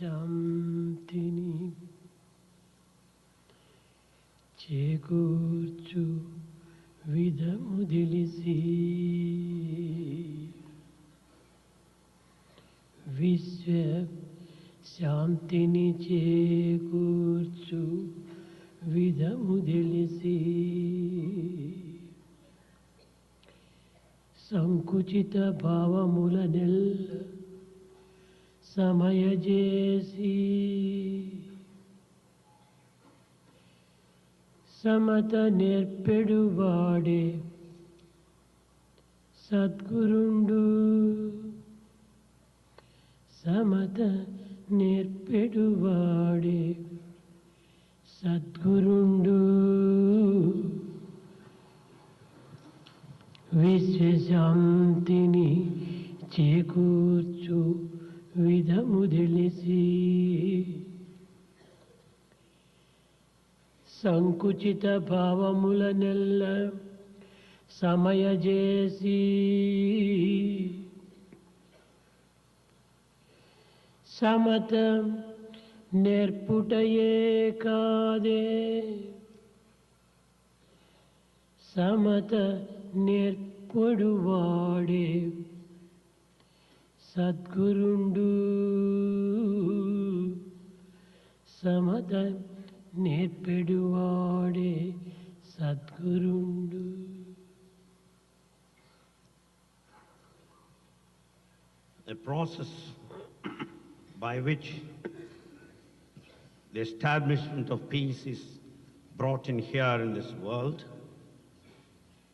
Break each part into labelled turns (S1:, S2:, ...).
S1: విశ్వశాంతిని చేకూర్చు విధము తెలిసి విశ్వశాంతిని చేకూర్చు విధము తెలిసి సంకుచిత భావముల నెల్ల సమయజేసి సమత నేర్పెడువాడే సద్గురుండు సమత నేర్పెడువాడే సద్గురుండు విశ్వశాంతిని చేకూర్చు విధము తెలిసి సంకుచిత భావముల నెల్ల సమయజేసి సమత నేర్పుటయే కాదే Samata నేర్పడువాడే సద్గురుండు Samata నేర్పెడువాడే సద్గురుండు.
S2: A process by which the establishment of peace is brought in here in this world,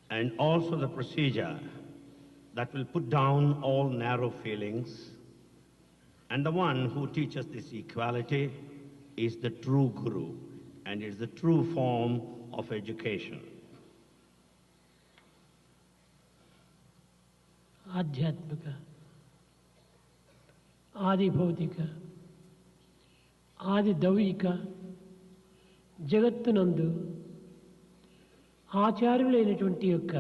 S2: and also the procedure that will put down all narrow feelings, and the one who teaches this equality is the true Guru, and is the true form of education.
S1: ఆధ్యాత్మిక ఆది భౌతిక ఆది దౌయిక జగత్తునందు ఆచార్యులైనటువంటి యొక్క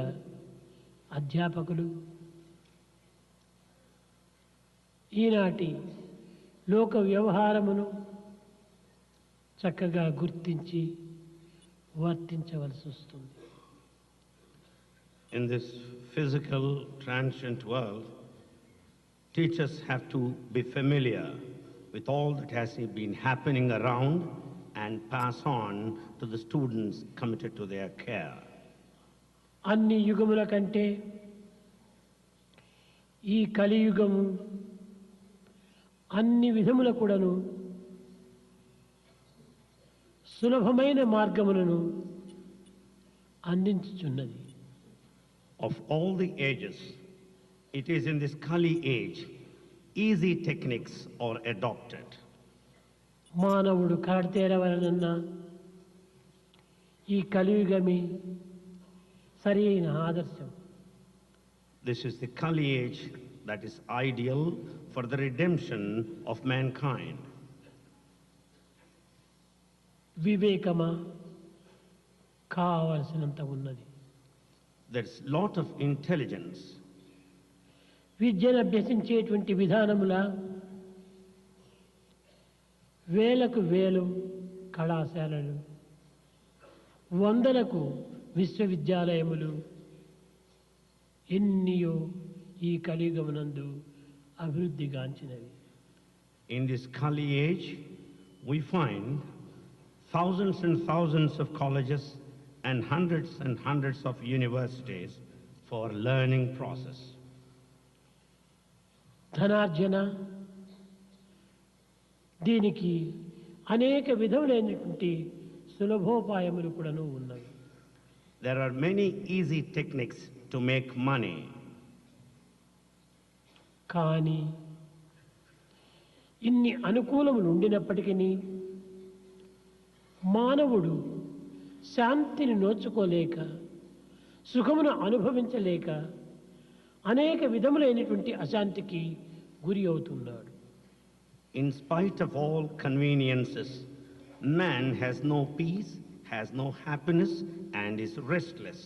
S1: అధ్యాపకులు ఈనాటి లోక వ్యవహారమును చక్కగా గుర్తించి వర్తించవలసి వస్తుంది.
S2: In this physical, transient world, teachers have to be familiar with all that has been happening around and pass on to the students committed to their care.
S1: అన్ని యుగముల కంటే ఈ కలియుగము అన్ని విధముల కూడాను సులభమైన మార్గములను అందించుచున్నది.
S2: Of all the ages, it is in this Kali age easy techniques are adopted.
S1: మానవుడు కడతేరవలనన్నా ఈ కలియుగమే సరైన ఆదర్శం.
S2: This is the Kali age that is ideal for the redemption of mankind.
S1: వివేకమా కావలసినంత ఉన్నది.
S2: There's lot of intelligence.
S1: విద్యను అభ్యసించేటువంటి విధానముల వేలకు వేలు కళాశాలలు, వందలకు విశ్వవిద్యాలయములు ఎన్నియో ఈ కలియుగమునందు అభివృద్ధిగాంచినవి.
S2: In this Kali age, we find thousands and thousands of colleges and hundreds of universities for learning process.
S1: ధనార్జన దీనికి అనేక విధములైనటువంటి సులభోపాయములు కూడాను ఉన్నవి.
S2: There are many easy techniques to make money.
S1: కానీ ఇన్ని అనుకూలములు ఉండినప్పటికీ మానవుడు శాంతిని నోచుకోలేక సుఖమును అనుభవించలేక అనేక విధములైనటువంటి అశాంతికి గురి అవుతున్నాడు.
S2: In spite of all conveniences, man has no peace, has no happiness, and is restless.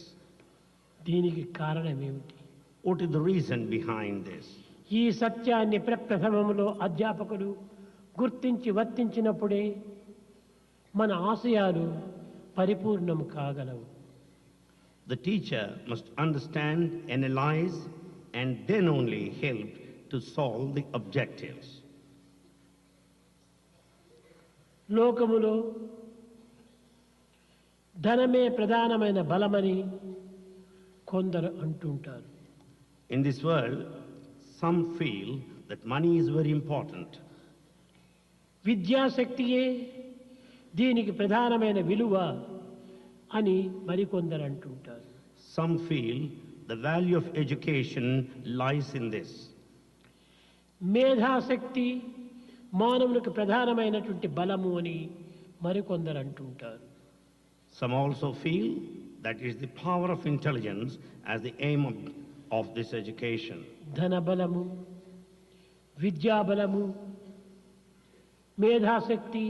S1: దీనికి కారణం ఏమిటి?
S2: What is the reason behind this?
S1: ఈ సత్యాన్ని ప్రప్రథమములో అధ్యాపకులు గుర్తించి వర్తించినప్పుడే మన ఆశయాలు పరిపూర్ణం కాగలవు.
S2: The teacher must understand, analyze, and then only help to solve the objectives.
S1: లోకములో ధనమే ప్రధానమైన బలమని కొందరు అంటుంటారు.
S2: In this world, some feel that money is very important.
S1: విద్యాశక్తియే దీనికి ప్రధానమైన విలువ అని మరికొందరు అంటుంటారు.
S2: Some feel the value of education lies in this.
S1: మేధాశక్తి మానవునికి ప్రధానమైనటువంటి బలము అని మరికొందరు అంటుంటారు.
S2: Some also feel that is the power of intelligence as the aim of this education.
S1: ధనబలము, విద్యాబలము, మేధాశక్తి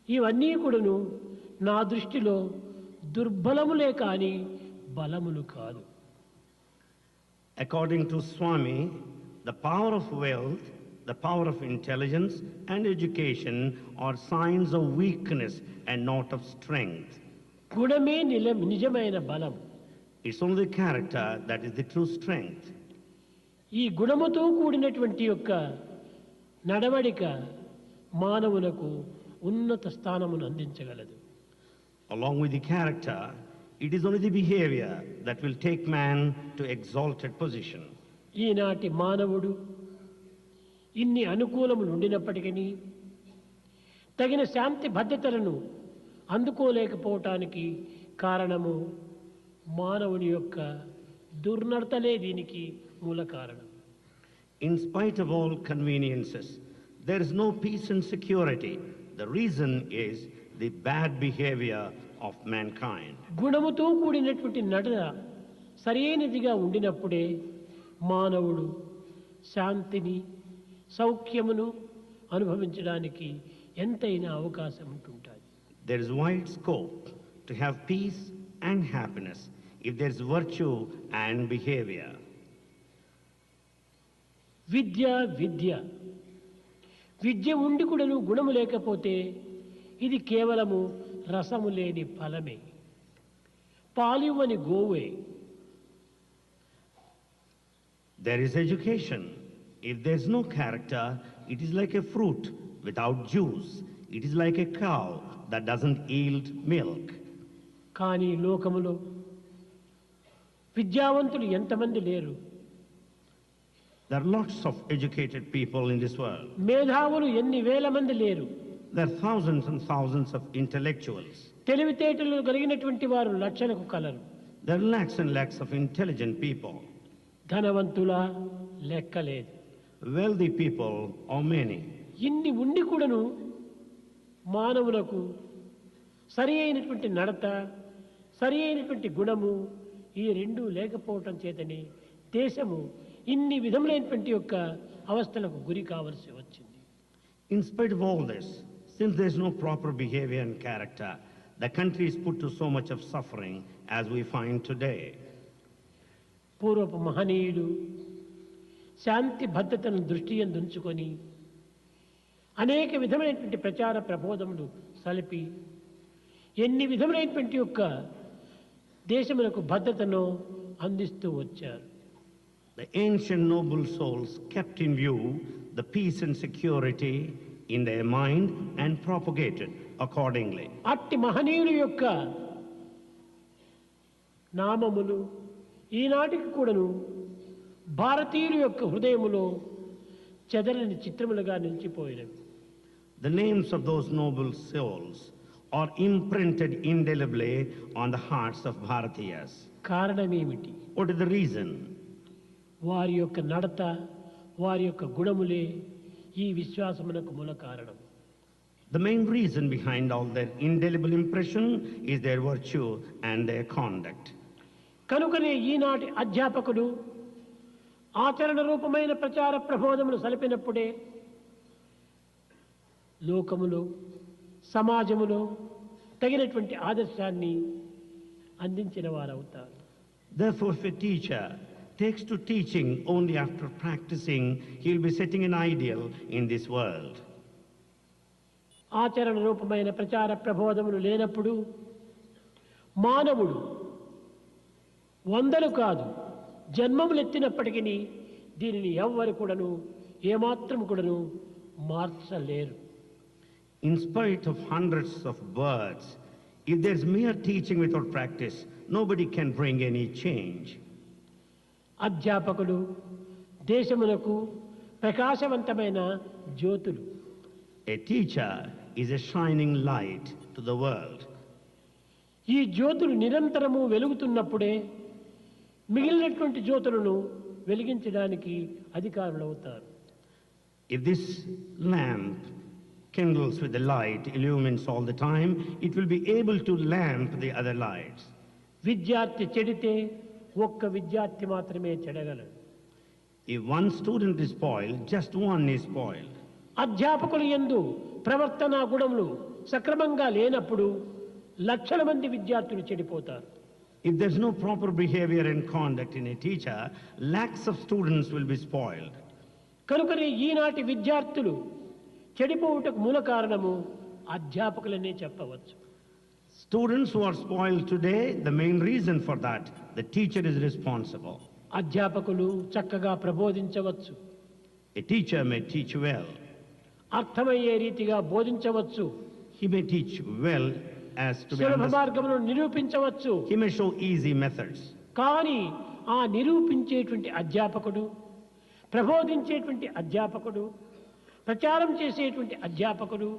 S1: ఇవన్నీ కూడాను నా దృష్టిలో దుర్బలములే కాని బలములు కాదు.
S2: According to Swami, the power of wealth, the power of intelligence and education are signs of weakness and not of strength.
S1: గుణమే నిజమైన బలం.
S2: It's only the character that is the true strength.
S1: ఈ గుణముతో కూడినటువంటి యొక్క నడవడిక మానవులకు ఉన్నత స్థానమును అందించగలదు.
S2: Along with the character, it is only the behavior that will take man to exalted position.
S1: ఈనాటి మానవుడు ఇన్ని అనుకూలములు ఉండినప్పటికీ తగిన శాంతి భద్రతలను అందుకోలేకపోవటానికి కారణము మానవుని యొక్క దుర్నడతలే దీనికి మూల కారణం.
S2: In spite of all conveniences, there is no peace and security. The reason is the bad behavior of mankind.
S1: గుణముతో కూడినటువంటి నడత సరైనదిగా ఉండినప్పుడే మానవుడు శాంతిని సౌఖ్యమును అనుభవించడానికి ఎంతైనా అవకాశం ఉంటుంటుంది.
S2: There is wide scope to have peace and happiness if there is virtue and behavior.
S1: విద్య విద్య ఉండి కూడాను గుణము లేకపోతే ఇది కేవలము రసము లేని ఫలమే, పాలివ్వని గోవే.
S2: There is education. If there is no character, it is like a fruit without juice. It is like a cow that doesn't yield milk.
S1: కానీ లోకములో విద్యావంతులు ఎంతమంది లేరు?
S2: There are lots of educated people in this world.
S1: మేధావులు ఎన్ని వేల మంది లేరు?
S2: There are thousands and thousands of intellectuals.
S1: తెలివితేటలు కలిగినటువంటి వారు లక్షలకు colour.
S2: There are lakhs and lakhs of intelligent people.
S1: ధనవంతుల లెక్కలేదు.
S2: Wealthy people are many.
S1: ఇన్ని ఉండి కూడాను మానవులకు సరి అయినటువంటి నడత, సరి అయినటువంటి గుణము ఈ రెండూ లేకపోవటం చేతనే దేశము ఇన్ని విధములైనటువంటి యొక్క అవస్థలకు గురి కావలసి వచ్చింది.
S2: In spite of all this, since there is no proper behavior and character, the country is put to so much of suffering as we find today.
S1: పూర్వపు మహనీయులు శాంతి భద్రతను దృష్టి ఉంచుకొని అనేక విధమైనటువంటి ప్రచార ప్రబోధములు సలిపి ఎన్ని విధములైనటువంటి యొక్క దేశములకు భద్రతను అందిస్తూ వచ్చారు.
S2: The ancient noble souls kept in view the peace and security in their mind and propagated accordingly.
S1: అట్టి మహనీయుల యొక్క నామములు ఈనాటికి కూడాను భారతీయుల యొక్క హృదయములో చెదరని చిత్రములుగా నిలిచిపోయినవి.
S2: The names of those noble souls are imprinted indelibly on the hearts of Bharatiyas.
S1: కారణమేమిటి?
S2: What is the reason?
S1: వారి యొక్క నడత, వారి యొక్క గుణములే ఈ విశ్వాసమునకు మూల కారణం.
S2: The main reason behind all their indelible impression is their virtue and their conduct.
S1: కనుకనే ఈనాటి అధ్యాపకులు ఆచరణ రూపమైన ప్రచార ప్రబోధములు సలిపినప్పుడే లోకములో సమాజములో తగినటువంటి ఆదర్శాన్ని అందించిన వారవుతారు.
S2: Therefore, if a teacher takes to teaching only after practicing, he will be setting an ideal in this world.
S1: ఆచరణ రూపమైన ప్రచార ప్రబోధములు లేనప్పుడు మానవుడు వందలు కాదు జన్మములెత్తినప్పటికీ దీనిని ఎవ్వరు కూడాను ఏమాత్రం కూడాను మార్చలేరు.
S2: In spite of hundreds of words, if there's mere teaching without practice, nobody can bring any change.
S1: అధ్యాపకులు దేశమునకు ప్రకాశవంతమైన జ్యోతులు.
S2: A teacher is a shining light to the world.
S1: ఈ జ్యోతులు నిరంతరము వెలుగుతున్నప్పుడే మిగిలినటువంటి జ్యోతులను వెలిగించడానికి అధికారులవుతారు.
S2: If this lamp kindles with the light, illumines all the time, it will be able to lamp the other lights.
S1: విద్యార్థి చెడితే ఒక్క విద్యార్థి మాత్రమే చెడగలడు.
S2: If one student is spoiled, just one is spoiled.
S1: అధ్యాపకులు యందు ప్రవర్తనా గుణములు సక్రమంగా లేనప్పుడు లక్షల మంది విద్యార్థులు చెడిపోతారు.
S2: If there's no proper behavior and conduct in a teacher, lakhs of students will be spoiled.
S1: కనుకనే ఈనాటి విద్యార్థులు చెడిపోవుటకు మూల కారణము అధ్యాపకులనే చెప్పవచ్చు.
S2: Students who are spoiled today, the main reason for that, the teacher is responsible.
S1: అధ్యాపకులు చక్కగా ప్రబోధించవచ్చు,
S2: A teacher may teach well.
S1: అర్థమయ్యే రీతిగా బోధించవచ్చు,
S2: He may teach well as to be
S1: సులభ
S2: understood.
S1: మార్గమును నిరూపించవచ్చు.
S2: He may show easy methods.
S1: కానీ ఆ నిరూపించేటువంటి అధ్యాపకుడు, ప్రబోధించేటువంటి అధ్యాపకుడు, ప్రచారం చేసేటువంటి అధ్యాపకుడు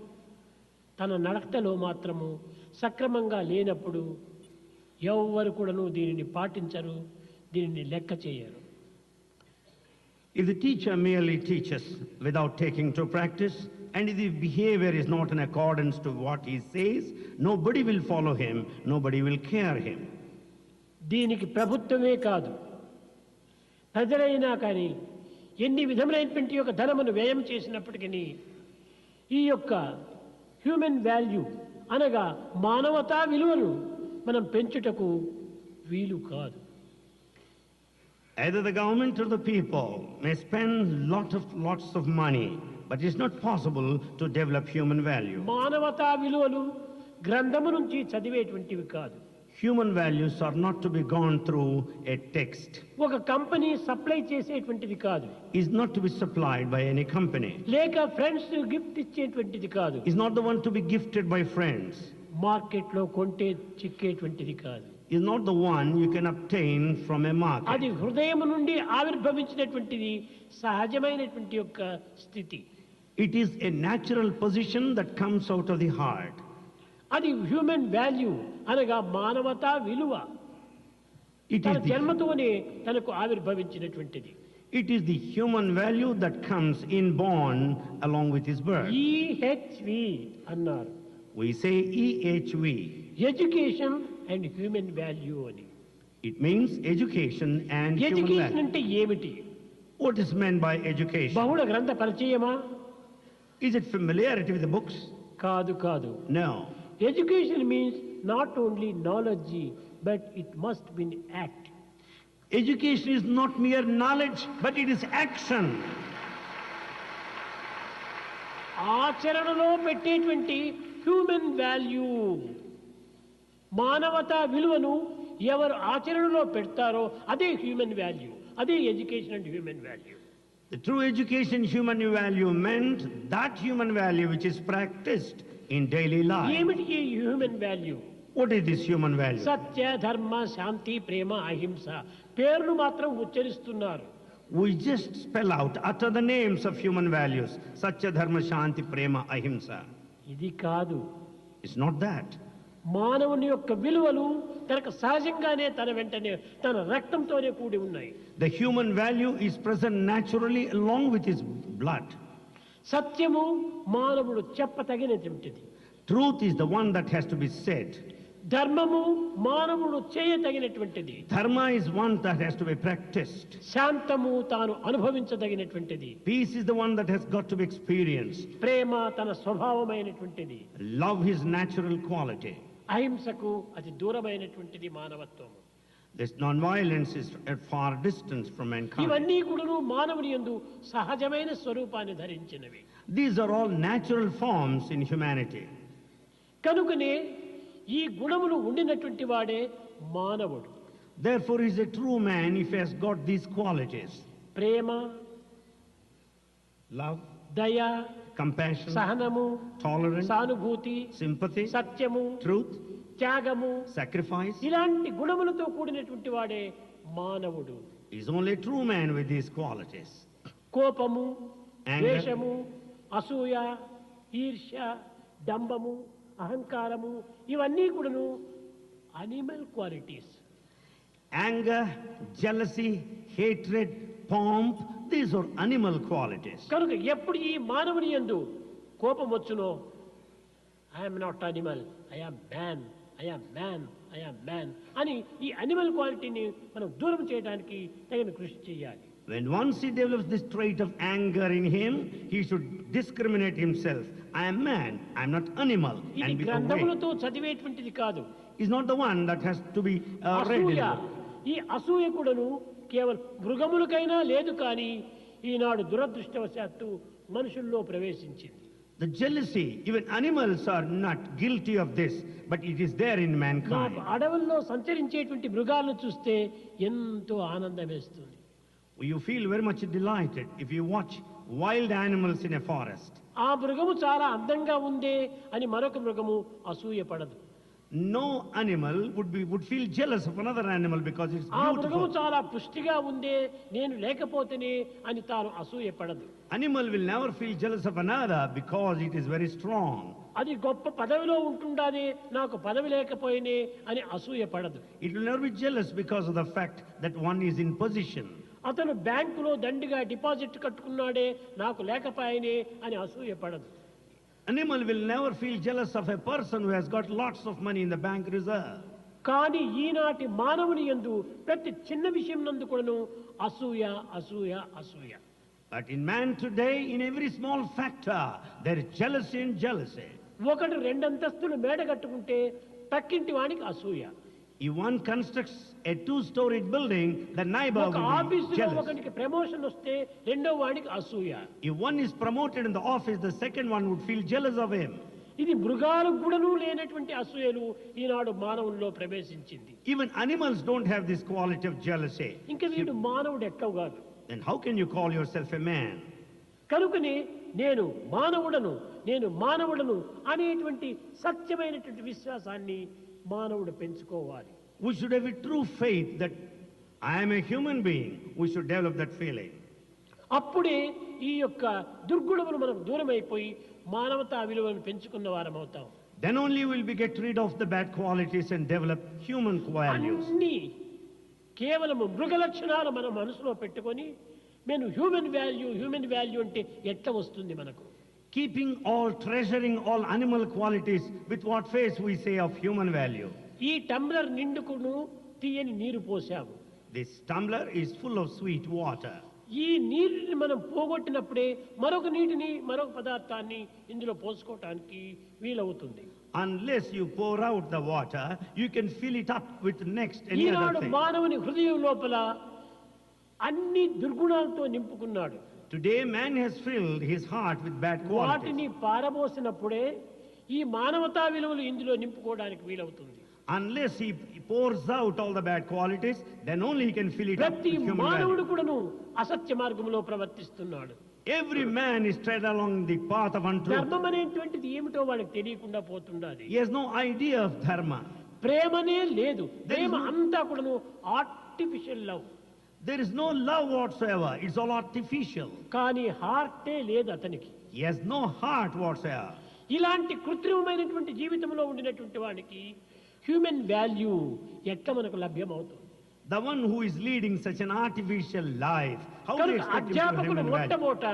S1: తన నడకలో మాత్రము సక్రమంగా లేనప్పుడు ఎవ్వరు కూడాను దీనిని పాటించరు, దీనిని లెక్క చేయరు.
S2: If the teacher merely teaches without taking to practice, and if the behavior is not in accordance to what he says, nobody will follow him, nobody will care him.
S1: దీనికి ప్రభుత్వమే కాదు, ప్రజలైనా కానీ ఎన్ని విధములైనటువంటి యొక్క ధనమును వ్యయం చేసినప్పటికీ ఈ యొక్క హ్యూమన్ వాల్యూ అనగా మానవతా విలువను మనం పెంచుటకు వీలు కాదు.
S2: Either the government or the people may spend lots of money, but it's not possible to develop human value.
S1: మానవతా విలువలు గ్రంథము నుంచి చదివేటువంటివి కాదు.
S2: Human values are not to be gone through a text.
S1: ఒక కంపెనీ సప్లై చేసేటువంటిది కాదు.
S2: Is not to be supplied by any company.
S1: లేక friends gift ఇచ్చేటువంటిది కాదు.
S2: Is not the one to be gifted by friends.
S1: మార్కెట్లో కొంటే చిక్కేటువంటిది కాదు.
S2: Is not the one you can obtain from a market.
S1: అది హృదయం నుండి ఆవిర్భవించినటువంటిది సహజమైనటువంటి యొక్క స్థితి.
S2: It is a natural position that comes out of the heart.
S1: అది హ్యూమన్ వాల్యూ అనగా మానవతా విలువ. తన జన్మతోనే తనకు ఆవిర్భవించినటువంటిది.
S2: It is the human value that comes inborn along with his birth.
S1: EHV అన్నారు.
S2: We say EHV.
S1: Education and human value అని.
S2: It means education and human
S1: education
S2: value.
S1: అంటే ఏమిటి?
S2: What is meant by education?
S1: బహుళ గ్రంథ పరిచయమా?
S2: Is it familiarity with the books?
S1: కాదు కాదు.
S2: No.
S1: Education means not only knowledge, but it must be an act.
S2: Education is not mere knowledge, but it is action.
S1: ఆచరణలో పెట్టేటువంటి human value, మానవతా విలువను ఎవరు ఆచరణలో పెడతారో అదే హ్యూమన్ వాల్యూ, అదే education and human value.
S2: The true education human value meant that human value which is practiced in daily life.
S1: ఏమిటి ఈ human value?
S2: What is this human value?
S1: సత్య, ధర్మ, శాంతి, ప్రేమ, అహింస పేర్లు మాత్రం ఉచ్చరిస్తున్నారు.
S2: We just spell out, utter the names of human values. Satya, Dharma, Shanti, Prema, Ahimsa.
S1: ఇది కాదు.
S2: It's not that.
S1: మానవుని యొక్క విలువలు తనకు సహజంగానే తన వెంటనే తన రక్తంతోనే కూడి ఉన్నాయి.
S2: The human value is present naturally along with his blood.
S1: సత్యము మానవుడు చెప్పతగినటువంటిది.
S2: Truth is the one that has to be said.
S1: ధర్మము మానవుడు చేయతగినటువంటిది.
S2: Dharma is one that has to be practiced.
S1: శాంతము తాను అనుభవించదగినటువంటిది.
S2: Peace is the one that has got to be experienced.
S1: ప్రేమ తన స్వభావమైనటువంటిది.
S2: Love is natural quality.
S1: అహింసకు అతి దూరమైనటువంటిది మానవత్వము.
S2: This non-violence is at far distance from mankind.
S1: ఇవన్నీ కూడాను మానవుని యందు సహజమైన స్వరూపాన్ని ధరించినవి.
S2: These are all natural forms in humanity.
S1: కనుకనే ఈ గుణములు ఉండినటువంటి వాడే మానవుడు.
S2: Therefore, he is a true man if he has got these qualities:
S1: Prema,
S2: love,
S1: దయ,
S2: compassion,
S1: సహనము,
S2: tolerance,
S1: సానుభూతి,
S2: sympathy,
S1: సత్యము,
S2: truth,
S1: త్యాగము,
S2: sacrifice.
S1: ఇలాంటి గుణములతో కూడినటువంటి వాడే మానవుడు.
S2: He is only a true man with these qualities.
S1: కోపము,
S2: Anger.
S1: ద్వేషము, అసూయ, ఈర్ష్య, డంబము, అహంకారము ఇవన్నీ కూడాను animal qualities.
S2: Anger, jealousy, hatred, pomp, these are animal qualities.
S1: కనుక ఎప్పుడు ఈ మానవుని యందు కోపం వచ్చునో, I'm not animal, I'm man, I'm man, I'm man అని ఈ అనిమల్ క్వాలిటీని మనం దూరం చేయడానికి తగిన కృషి చేయాలి.
S2: When once he develops this trait of anger in him, he should discriminate himself. I am man, I am not animal.
S1: ఇది
S2: And be aware.
S1: గ్రంథములతో చదివేటువంటిది కాదు.
S2: He's not the one that has to be read.
S1: అసూయ, ఈ అసూయ కూడాను కేవలం మృగములకైనా లేదు, కానీ ఈనాడు దురదృష్టవశాత్తు మనుషుల్లో ప్రవేశించింది.
S2: The jealousy, even animals are not guilty of this, but it is there in mankind.
S1: నాకు అడవుల్లో సంచరించేటువంటి మృగాలను చూస్తే ఎంతో ఆనందం వేస్తుంది.
S2: You feel very much delighted if you watch wild animals in a forest.
S1: ఆ మృగము చాలా అందంగా ఉందే అని మరొక మృగము అసూయ పడదు.
S2: No animal would feel jealous of another animal because it's
S1: ఆ మృగము
S2: beautiful.
S1: చాలా పుష్టిగా ఉందే, నేను లేకపోతేనే అని తాను అసూయ పడదు.
S2: Animal will never feel jealous of another because it is very strong.
S1: అది గొప్ప పదవిలో ఉంటుండానే, నాకు పదవి లేకపోయినే అని అసూయ పడదు.
S2: It will never be jealous because of the fact that one is in position.
S1: అతను బ్యాంకులో దండిగా డిపాజిట్ కట్టుకున్నాడే, నాకు లేకపోయినే అని అసూయ పడదు.
S2: Animal will never feel jealous of a person who has got lots of money in the bank reserve.
S1: కానీ ఈనాటి మానవుని యందు ప్రతి చిన్న విషయం నందు కూడాను అసూయ, అసూయ, అసూయ.
S2: But in man today, in every small factor, there is jealousy and jealousy.
S1: ఒకడు రెండంతస్తులు మేడ కట్టుకుంటే పక్కింటి వానికి అసూయ.
S2: If one constructs a two-storied building, the neighbor
S1: ఒక
S2: will be
S1: ఆఫీసులో
S2: jealous.
S1: ఒకనికి ప్రమోషన్ వస్తే రెండో వానికి అసూయ.
S2: If one is promoted in the office, the second one would feel jealous of him.
S1: ఇది మృగాలకు కూడాను లేనటువంటి అసూయలు ఈనాడు మానవుల్లో ప్రవేశించింది.
S2: Even animals don't have this quality of jealousy.
S1: ఇంకా వీడు మానవుడు ఎట్లా కాదు.
S2: Then how can you call yourself a man?
S1: కనుకనే నేను మానవుడను, నేను మానవుడను అనేటువంటి సత్యమైనటువంటి విశ్వాసాన్ని మానవుడు పెంచుకోవాలి.
S2: We should have a true faith that I am a human being. We should develop that feeling.
S1: అప్పుడే ఈ యొక్క దుర్గుణములు మనకు దూరం అయిపోయి మానవతా విలువలను పెంచుకున్న వారం అవుతాం.
S2: Then only will we get rid of the bad qualities and develop human values.
S1: అన్ని కేవలము మృగ లక్షణాలు మన మనసులో పెట్టుకొని నేను హ్యూమన్ వాల్యూ అంటే ఎట్లా వస్తుంది మనకు?
S2: Keeping all, treasuring all animal qualities, with what face we say of human value.
S1: ఈ టంబ్లర్ నిండుకును తీయని నీరు పోసాము.
S2: This tumbler is full of sweet water.
S1: ఈ నీటిని మనం పోగొట్టినప్పుడే మరొక నీటిని, మరొక పదార్థాన్ని ఇందులో పోసుకోవటానికి వీలవుతుంది.
S2: Unless you pour out the water, you can fill it up with next any
S1: Eenadu
S2: other thing.
S1: మానవుని హృదయం లోపల అన్ని దుర్గుణాలతో నింపుకున్నాడు.
S2: Today man has filled his heart with bad qualities.
S1: వాటిని పారబోసినప్పుడే ఈ మానవతా విలువలు ఇందులో నింపుకోవడానికి వీలవుతుంది.
S2: Unless he pours out all the bad qualities, then only he can fill it up
S1: ప్రతి
S2: with human
S1: మానవుడు
S2: value.
S1: కూడాను అసత్య మార్గంలో ప్రవర్తిస్తున్నాడు.
S2: Every man is tread along the path of untruth.
S1: ధర్మం అనేటువంటిది ఏమిటో వాడికి తెలియకుండా పోతుండాలి.
S2: He has no idea of dharma.
S1: ప్రేమనే లేదు. ప్రేమ
S2: no-
S1: అంతా కూడాను artificial love.
S2: There is no love whatsoever. It's all artificial.
S1: కానీ హార్టే లేదు అతనికి.
S2: He has no heart whatsoever.
S1: ఇలాంటి కృత్రిమమైనటువంటి జీవితంలో ఉండినటువంటి వాడికి హ్యూమన్ వాల్యూ ఎట్లా మనకు లభ్యమవుతుంది?
S2: The one who is leading such an artificial life, how do you
S1: కనుక
S2: expect him to have
S1: అధ్యాపకులు
S2: human value?
S1: మొట్టమొదట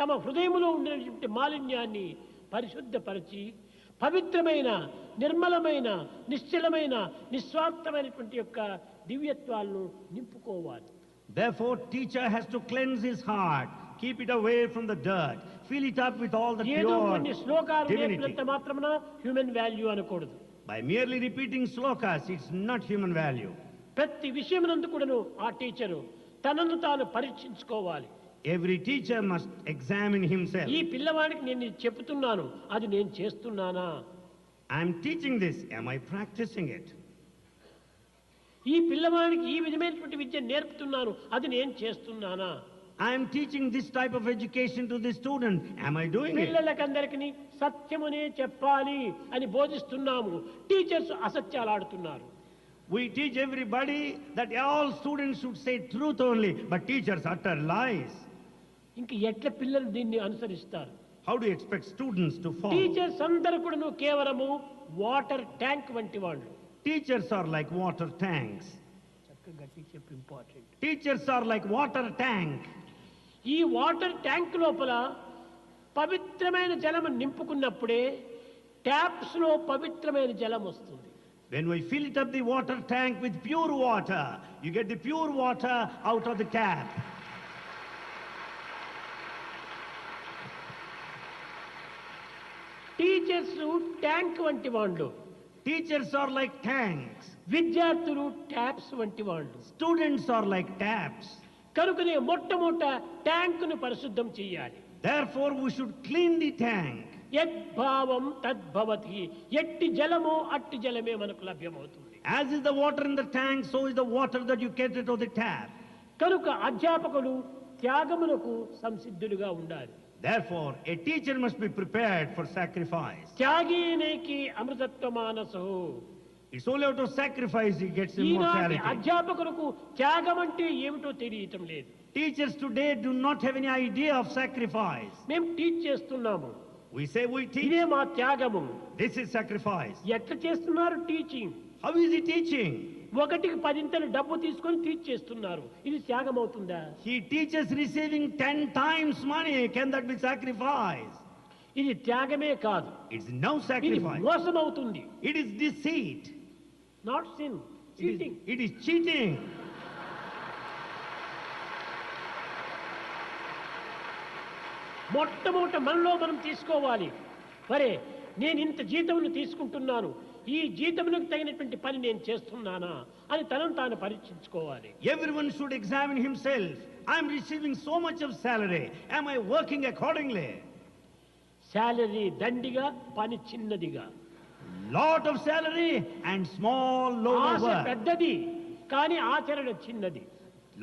S1: తమ హృదయంలో ఉండినటువంటి మాలిన్యాన్ని పరిశుద్ధపరిచి పవిత్రమైన, నిర్మలమైన, నిశ్చలమైన, నిస్వార్థమైనటువంటి యొక్క దివ్యత్వాలను నింపుకోవాలి.
S2: Therefore, teacher has to cleanse his heart, keep it away from the dirt, fill it up with all the
S1: ఏదో
S2: pure
S1: కొన్ని శ్లోకాలు
S2: divinity.
S1: నేర్పినంత మాత్రమున హ్యూమన్ వాల్యూ అనకూడదు.
S2: By merely repeating slokas, it's not human value.
S1: ప్రతి విషయమునందు కూడాను ఆ teacher తనను తాను పరీక్షించుకోవాలి.
S2: Every teacher must examine himself.
S1: ఈ పిల్లవాడికి నేను ఇది చెప్తున్నాను, అది నేను చేస్తున్నానా?
S2: I am teaching this. Am I practicing it?
S1: ఈ పిల్లవాడికి ఈ విధమైనటువంటి విద్య నేర్పుతున్నాను, అది నేను చేస్తున్నానా?
S2: I am teaching this type of education to the student. Am I doing it?
S1: పిల్లలకందరికీ సత్యమునే చెప్పాలి అని బోధిస్తున్నాము, టీచర్స్ అసత్యాలు ఆడుతున్నారు.
S2: We teach everybody that all students should say truth only, but teachers utter lies.
S1: ఇంక ఎట్లా పిల్లలు దీన్ని అనుసరిస్తారు?
S2: How do you expect students to follow?
S1: Teachers అందరూ కూడా కేవలము వాటర్ ట్యాంక్ వంటి వాళ్ళు.
S2: Teachers are like water tanks.
S1: చక్కగా గట్టి చెప్పు, important.
S2: Teachers are like water tank.
S1: ఈ వాటర్ ట్యాంక్ లోపల పవిత్రమైన జలం నింపుకున్నప్పుడే ట్యాప్స్ లో పవిత్రమైన జలం వస్తుంది.
S2: When we fill it up the water tank with pure water, you get the pure water out of the tap.
S1: Teachers tank వంటి వాళ్ళు,
S2: Teachers are like tanks.
S1: విద్యార్థులు ట్యాప్స్ వంటి వాళ్ళు.
S2: Students are like taps.
S1: కనుకనే మొట్టమొదట ట్యాంకును పరిశుద్ధం చేయాలి.
S2: Therefore, we should clean the tank.
S1: యద్భావం తద్భవతి, ఎట్టి జలమో అట్టి జలమే మనకు లభ్యమవుతుంది.
S2: As is the water in the tank, so is the water that you get out of the tap.
S1: కనుక అధ్యాపకులు త్యాగమునకు సంసిద్ధులుగా ఉండాలి.
S2: Therefore, a teacher must be prepared for sacrifice.
S1: త్యాగీనేకి అమృతత్వ మానసో.
S2: It's only out of sacrifice he gets
S1: ఈనాటి
S2: immortality.
S1: అధ్యాపకులకు త్యాగం అంటే ఏమిటో తెలియటం లేదు.
S2: Teachers today do not have any idea of sacrifice.
S1: మేము టీచ్ చేస్తున్నాము,
S2: We say we teach.
S1: ఇదే మా త్యాగము.
S2: This is sacrifice.
S1: ఎట్లా చేస్తున్నారు teaching?
S2: How is he teaching?
S1: ఒకటికి 10 డబ్బు తీసుకొని టీచ్ చేస్తున్నారు, ఇది త్యాగం అవుతుందా?
S2: He teaches receiving 10 times money. Can that be sacrifice?
S1: ఇది త్యాగమే కాదు,
S2: It's no
S1: ఇది
S2: sacrifice.
S1: మోసం అవుతుంది.
S2: It is deceit.
S1: Not sin, cheating.
S2: It is cheating.
S1: మొట్టమొదట మనలో మనం తీసుకోవాలి, మరే నేను ఇంత జీతమును తీసుకుంటున్నాను, ఈ జీతమునకు తగినటువంటి పని నేను చేస్తున్నానా అని తనను తాను పరీక్షించుకోవాలి.
S2: Everyone should examine himself. I am receiving so much of salary. Am I working accordingly?
S1: Salary దండిగా, పని చిన్నదిగా.
S2: Lot of salary and small load of
S1: Asha
S2: work.
S1: పెద్దది కానీ ఆచరణ చిన్నది.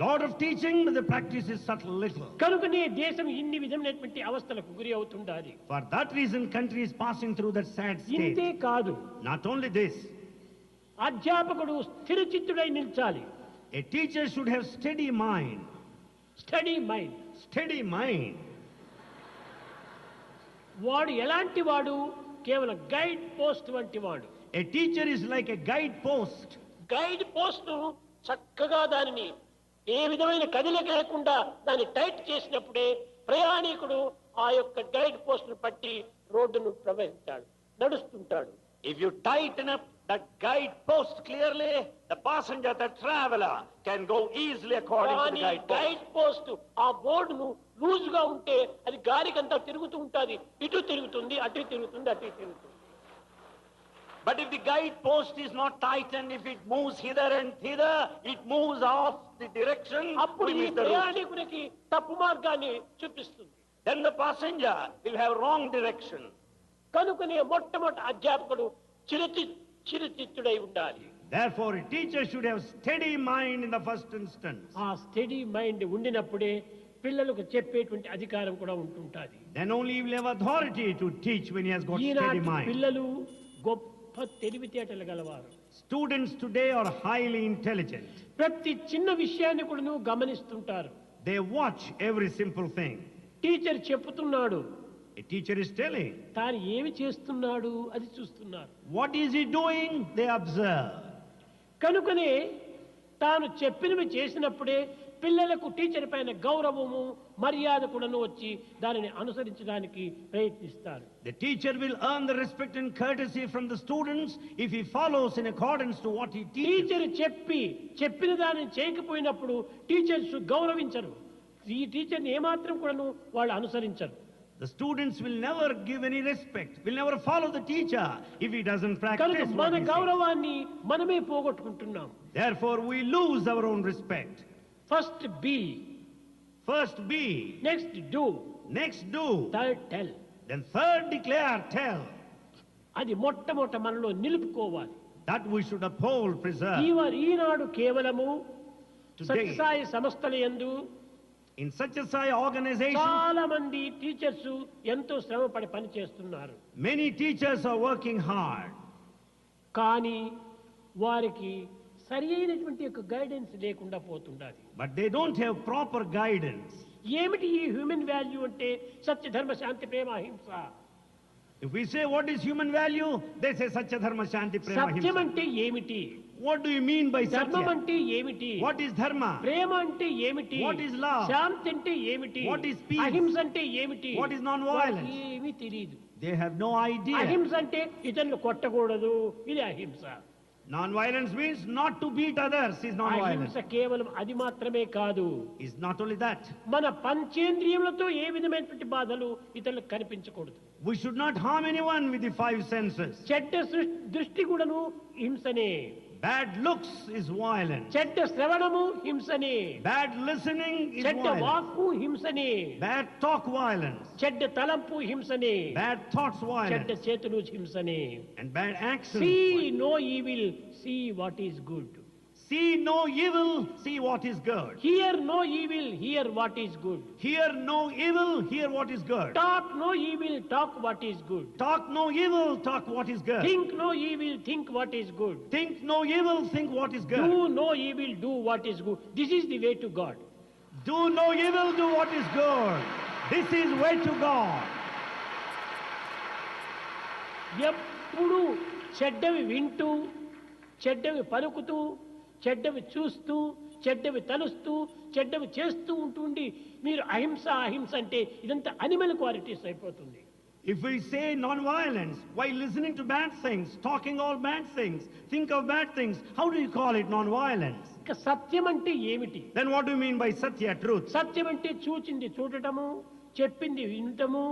S2: Lot of teaching, but the practice is subtle little.
S1: కనుకనే దేశం ఇన్ని విధమైనటువంటి అవస్థలకు గురి అవుతుండాలి.
S2: For that reason, country is passing through that sad
S1: ఇంతే
S2: state.
S1: కాదు,
S2: Not only this,
S1: అధ్యాపకుడు స్థిరచిత్తుడై నిల్చాలి.
S2: a teacher should have steady mind.
S1: Study mind.
S2: Steady mind.
S1: వాడు ఎలాంటి వాడు? కేవలం గైడ్ పోస్ట్ వంటి వాడు.
S2: A teacher is like a guide post.
S1: Guide post చక్కగా దానిని ఏ విధమైన కదిలిక లేకుండా దాన్ని టైట్ చేసినప్పుడే ప్రయాణికుడు ఆ యొక్క గైడ్ పోస్ట్ ను పట్టి రోడ్డును ప్రవహిస్తాడు, నడుస్తుంటాడు.
S3: If you tighten up that guide post clearly, the passenger, the traveler, can go easily according to the
S1: కానీ
S3: guide post.
S1: గైడ్ పోస్ట్ ఆ బోర్డును లూజ్ గా ఉంటే అది గాలికంతా తిరుగుతూ ఉంటుంది, ఇటు తిరుగుతుంది, అటు తిరుగుతుంది, అటు తిరుగుతుంది.
S3: But if the guide post is not tightened, if it moves hither and thither, it moves off the direction.
S1: అప్పుడు
S3: we
S1: ఈ
S3: miss the route.
S1: ప్రయాణికునికి తప్పు మార్గాన్ని చూపిస్తుంది.
S3: Then the passenger will have wrong direction.
S1: కనుకనే మొట్టమొదటి అధ్యాపకుడు చిరుచిత్తుడై ఉండాలి.
S2: Therefore, a teacher should have steady mind in the first instance.
S1: ఆ study mind ఉండినప్పుడే పిల్లలకు చెప్పేటువంటి అధికారం కూడా ఉంటుంటుంది.
S2: Then only he will have authority to teach when he has got
S1: ఈనాటి
S2: steady mind.
S1: పిల్లలు గొప్ప తెలివితేటలు గలవారు.
S2: Students today are highly intelligent.
S1: ప్రతి చిన్న విషయాన్ని కూడా నువ్వు గమనిస్తుంటారు.
S2: They watch every simple thing.
S1: Teacher చెప్తున్నాడు,
S2: A teacher is telling.
S1: తాను ఏమి చేస్తున్నాడు అది చూస్తున్నారు.
S2: What is he doing? They observe.
S1: కనుకనే తాను చెప్పినవి చేసినప్పుడే పిల్లలకు టీచర్ పైన గౌరవము మర్యాద కూడాను వచ్చి దానిని అనుసరించడానికి ప్రయత్నిస్తారు.
S2: The teacher will earn the respect and courtesy from the students if he follows in accordance to what he teaches.
S1: Teacher చెప్పిన దానిని చేయకపోయినప్పుడు టీచర్స్ గౌరవించరు. ఈ టీచర్ని ఏమాత్రం కూడాను వాళ్ళు అనుసరించరు.
S2: The students will never give any respect, will never follow the teacher if he doesn't practice
S1: కనుక
S2: what
S1: మన
S2: he says.
S1: గౌరవాన్ని మనమే పోగొట్టుకుంటున్నాం.
S2: Therefore, we lose our own respect.
S1: First be,
S2: First be,
S1: next do,
S2: next do,
S1: third tell.
S2: then third declare, tell.
S1: అది మొట్టమొదట మనలో నిలుపుకోవాలి.
S2: That we should uphold, preserve.
S1: ఈనాడు కేవలము
S2: Today,
S1: Sathya Sai సంస్థల యందు
S2: in such a Sai organization,
S1: చాలా మంది teachers ఎంతో శ్రమపడి పని చేస్తున్నారు.
S2: many teachers are working hard.
S1: కానీ వారికి సరి అయినటువంటి యొక్క గైడెన్స్ లేకుండా పోతుండాలి.
S2: But they don't have proper guidance.
S1: ఏమిటి ఈ హ్యూమన్ వాల్యూ అంటే? సత్య ధర్మ శాంతి ప్రేమ అహింస.
S2: If we say what is human value, they say Satya Dharma Shanti Prema
S1: Satyam
S2: Himsa.
S1: అంటే ఏమిటి?
S2: What do you mean by
S1: ధర్మం
S2: Satya?
S1: అంటే ఏమిటి?
S2: What is Dharma?
S1: ప్రేమ అంటే ఏమిటి?
S2: What is love?
S1: శాంతి అంటే ఏమిటి?
S2: What is peace?
S1: అహింస అంటే ఏమిటి?
S2: What is non-violence?
S1: వారికి ఏమీ తెలియదు.
S2: They have no idea.
S1: అహింస అంటే ఇతరులు కొట్టకూడదు, ఇది అహింస.
S2: Non-violence means not to beat others is non-violence.
S1: అహింస కేవలం అది మాత్రమే కాదు.
S2: It's not only that.
S1: మన పంచేంద్రియములతో ఏ విధమైనటువంటి బాధలు ఇతరులకు కనిపించకూడదు.
S2: We should not harm anyone with the five senses.
S1: చెడ్డ దృష్టి కూడాను హింసనే.
S2: Bad looks is violence.
S1: చెడ్డ శ్రవణము హింసనే.
S2: Bad listening is
S1: చెడ్డ
S2: violence.
S1: వాక్కు హింసనే.
S2: Bad talk violence.
S1: చెడ్డ తలంపు హింసనే.
S2: Bad thoughts
S1: చెడ్డ
S2: violence.
S1: చేతులు హింసనే.
S2: And bad actions.
S1: See
S2: violence.
S1: No evil, see what is good.
S2: See no evil, see what is good.
S1: Hear no evil, hear what is good.
S2: Hear no evil, hear what is good.
S1: Talk no evil, talk what is good.
S2: Talk no evil, talk what is good.
S1: Think no evil, think what is good.
S2: Think no evil, think what is
S1: do
S2: good.
S1: No evil, do what is good. This is the way to God.
S2: Do no evil, do what is good. This is way to God.
S1: ఎప్పుడు చెడ్డవి వింటూ, చెడ్డవి పలుకుతూ, చెడ్డవి చూస్తూ, చెడ్డవి తలుస్తూ, చెడ్డవి చేస్తూ ఉంటుండి మీరు అహింస అహింస అంటే ఇదంతా అనిమల్ క్వాలిటీస్ అయిపోతుంది.
S2: If we say non-violence while listening to bad things, talking all bad things, think of bad things, how do you call it non-violence?
S1: ఇక సత్యం అంటే ఏమిటి?
S2: Then what do you mean by Satya, truth?
S1: సత్యం అంటే చూచింది చూడటము, చెప్పింది వినటము,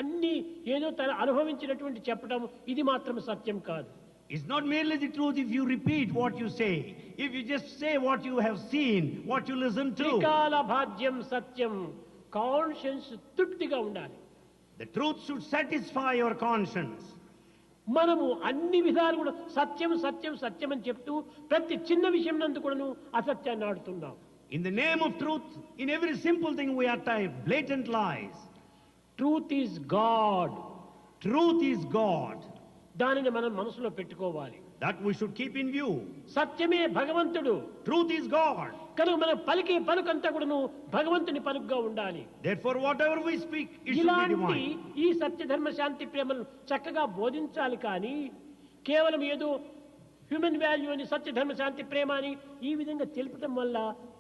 S1: అన్ని ఏదో తన అనుభవించినటువంటి చెప్పటము, ఇది మాత్రం సత్యం కాదు.
S2: It's not merely the truth if you repeat what you say. If you just say what you have seen, what you listen to.
S1: త్రికాల భాజ్యం సత్యం. కాన్షియన్స్ తృప్తిగా ఉండాలి.
S2: The truth should satisfy your conscience.
S1: మనము అన్ని విధాలు కూడా సత్యం సత్యం సత్యం అని చెప్తూ ప్రతి చిన్న విషయం నందు కూడాను అసత్యాన్ని ఆడుతున్నాం.
S2: In the name of truth, in every simple thing we utter blatant lies.
S1: Truth is God.
S2: Truth is God.
S1: దానిని మనం మనసులో పెట్టుకోవాలి.
S2: That we should keep in view.
S1: సత్యమే భగవంతుడు.
S2: Truth is God.
S1: కనుక మనం పలికే పలుకంతా కూడాను భగవంతుని పలుకుగా ఉండాలి.
S2: Therefore, whatever we speak, it should be
S1: ఇలాంటి
S2: divine.
S1: ఈ సత్య ధర్మ శాంతి ప్రేమను చక్కగా బోధించాలి. కానీ కేవలం ఏదో హ్యూమన్ వాల్యూ అని సత్య ధర్మ శాంతి ప్రేమ అని ఈ విధంగా తెలుపటం వల్ల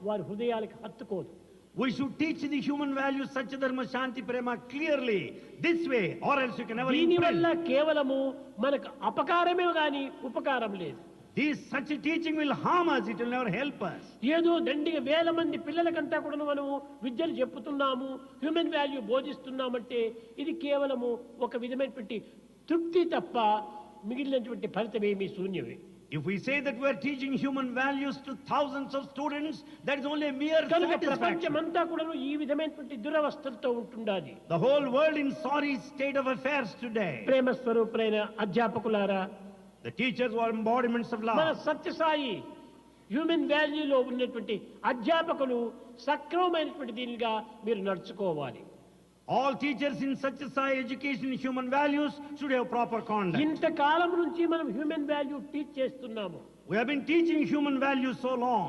S1: వారి హృదయాలకు హత్తుకోదు.
S2: We should teach the human values Satya Dharma Shanti Prema clearly this way, or else you can never
S1: దీనివల్ల
S2: imprint.
S1: కేవలము మనకు అపకారమే గాని ఉపకారం లేదు.
S2: This such a teaching will harm us, it will never help us.
S1: ఏదో దండిగా వేల మంది పిల్లలకంతా కూడా మనము విద్యలు చెప్పుతున్నాము, హ్యూమన్ వాల్యూ బోధిస్తున్నామంటే ఇది కేవలము ఒక విధమైనటువంటి తృప్తి తప్ప మిగిలినటువంటి ఫలితం ఏమీ శూన్యమే.
S2: If we say that we are teaching human values to thousands of students, that is only a mere
S1: కనుక
S2: satisfaction.
S1: ప్రపంచమంతా కూడా ఈ విధమైనటువంటి దురవస్థలతో ఉంటుండాలి.
S2: The whole world in sorry state of affairs today.
S1: ప్రేమ స్వరూపులైన అధ్యాపకులారా,
S2: The teachers who are embodiments of
S1: మన
S2: love.
S1: సత్యసాయి హ్యూమన్ వాల్యూలో ఉన్నటువంటి అధ్యాపకులు సక్రమమైనటువంటి దీనిగా మీరు నడుచుకోవాలి.
S2: All teachers in Satya Sai education human values should have proper conduct.
S1: ఇంతకాలం నుంచి మనం హ్యూమన్ వాల్యూ టీచ్ చేస్తున్నాము.
S2: We have been teaching human values so long.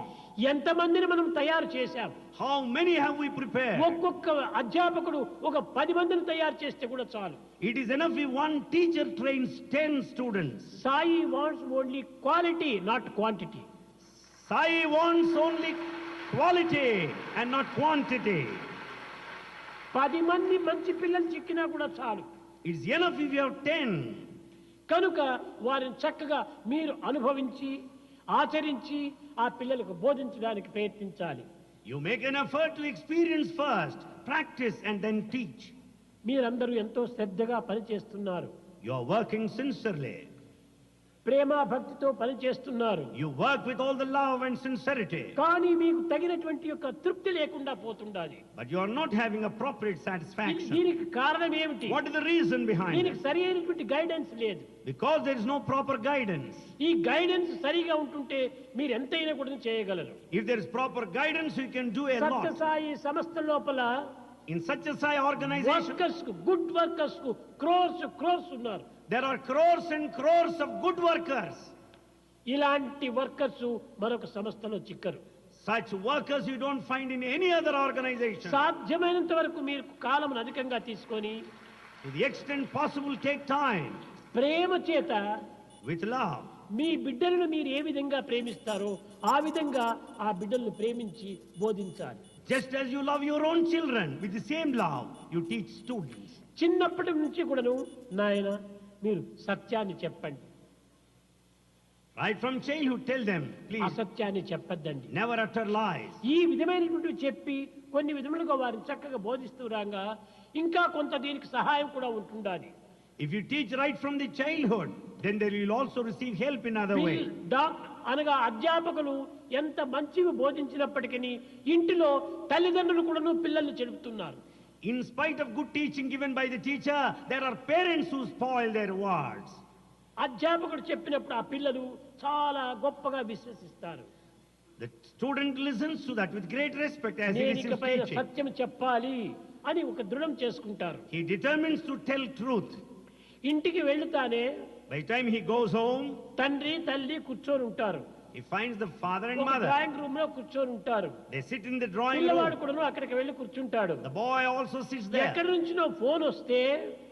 S1: ఎంతమందిని మనం తయారు చేశాం?
S2: How many have we prepared?
S1: ఒక్కొక్క అధ్యాపకుడు ఒక 10 మందిని తయారు చేస్తే కూడా చాలు.
S2: It is enough if one teacher trains 10 students.
S1: Sai wants only quality, not quantity.
S2: Sai wants only quality and not quantity.
S1: 10 మంది మంచి పిల్లలు చిక్కినా కూడా చాలు.
S2: It's enough if you have 10.
S1: కనుక వారిని చక్కగా మీరు అనుభవించి ఆచరించి ఆ పిల్లలకు బోధించడానికి ప్రయత్నించాలి.
S2: You make an effort to experience first, practice and then teach.
S1: మీరందరూ ఎంతో శ్రద్ధగా పనిచేస్తున్నారు.
S2: You are working sincerely.
S1: ప్రేమ భక్తితో పనిచేస్తున్నారు.
S2: You work with all the love and sincerity.
S1: కానీ మీకు తగినటువంటి యొక్క తృప్తి లేకుండా పోతుండాలి.
S2: But you are not having appropriate satisfaction.
S1: దీనికి కారణం ఏమిటి?
S2: What is the reason behind
S1: దీనికి
S2: it?
S1: సరి అయినటువంటి గైడెన్స్ లేదు.
S2: Because there is no proper guidance.
S1: ఈ గైడెన్స్ సరిగా ఉంటుంటే మీరు ఎంతైనా కూడా చేయగలరు.
S2: If there is proper guidance, you can do a lot.
S1: Sathya Sai సంస్థ లోపల
S2: In such a Sai organization,
S1: workers కు, గుడ్ వర్కర్స్ కు క్రోర్స్ ఉన్నారు.
S2: there are crores and crores of good workers.
S1: ఇలాంటి వర్కర్స్ మరొక సంస్థలో చిక్కరు.
S2: Such workers you don't find in any other organization.
S1: సాధ్యమైనంత వరకు మీరు కాలమును అధికంగా తీసుకొని
S2: To the extent possible, take time
S1: ప్రేమ చేత
S2: with love.
S1: మీ బిడ్డలను మీరు ఏ విధంగా ప్రేమిస్తారో ఆ విధంగా ఆ బిడ్డలను ప్రేమించి బోధించాలి.
S2: Just as you love your own children, with the same love, you teach students.
S1: చిన్నప్పటి నుంచి కూడాను నాయన మీరు సత్యాన్ని చెప్పండి,
S2: Right from childhood, tell them, please,
S1: అసత్యాన్ని చెప్పద్దండి.
S2: never utter lies.
S1: ఈ విధమైనటువంటి చెప్పి కొన్ని విధములుగా వారిని చక్కగా బోధిస్తూ రాగా ఇంకా కొంత దీనికి సహాయం కూడా ఉంటుండాలి.
S2: If you teach right from the childhood, then they will also receive help in other way.
S1: అనగా అధ్యాపకులు ఎంత మంచిగా బోధించినప్పటికీ ఇంటిలో తల్లిదండ్రులు కూడాను పిల్లల్ని చెడుపుతున్నారు.
S2: In spite of good teaching given by the teacher, there are parents who spoil their words.
S1: అధ్యాపకుడు చెప్పినప్పుడు ఆ పిల్లలు చాలా గొప్పగా విశ్వసిస్తారు.
S2: The student listens to that with great respect as he
S1: నేను
S2: listens
S1: ఇకపై
S2: teaching.
S1: సత్యం చెప్పాలి అని ఒక దృఢం చేసుకుంటారు.
S2: He determines to tell truth.
S1: ఇంటికి వెళ్తానే
S2: By the time he goes home,
S1: తండ్రి తల్లి కూర్చొని ఉంటారు.
S2: he finds the father and
S1: ఒక
S2: mother.
S1: డ్రాయింగ్ రూమ్ లో కూర్చొని ఉంటారు.
S2: They sit in the drawing
S1: పిల్లవాడు
S2: room.
S1: కూడా అక్కడికి వెళ్లి కూర్చుంటాడు.
S2: The boy also sits there.
S1: ఎక్కడి నుంచినో ఫోన్ వస్తే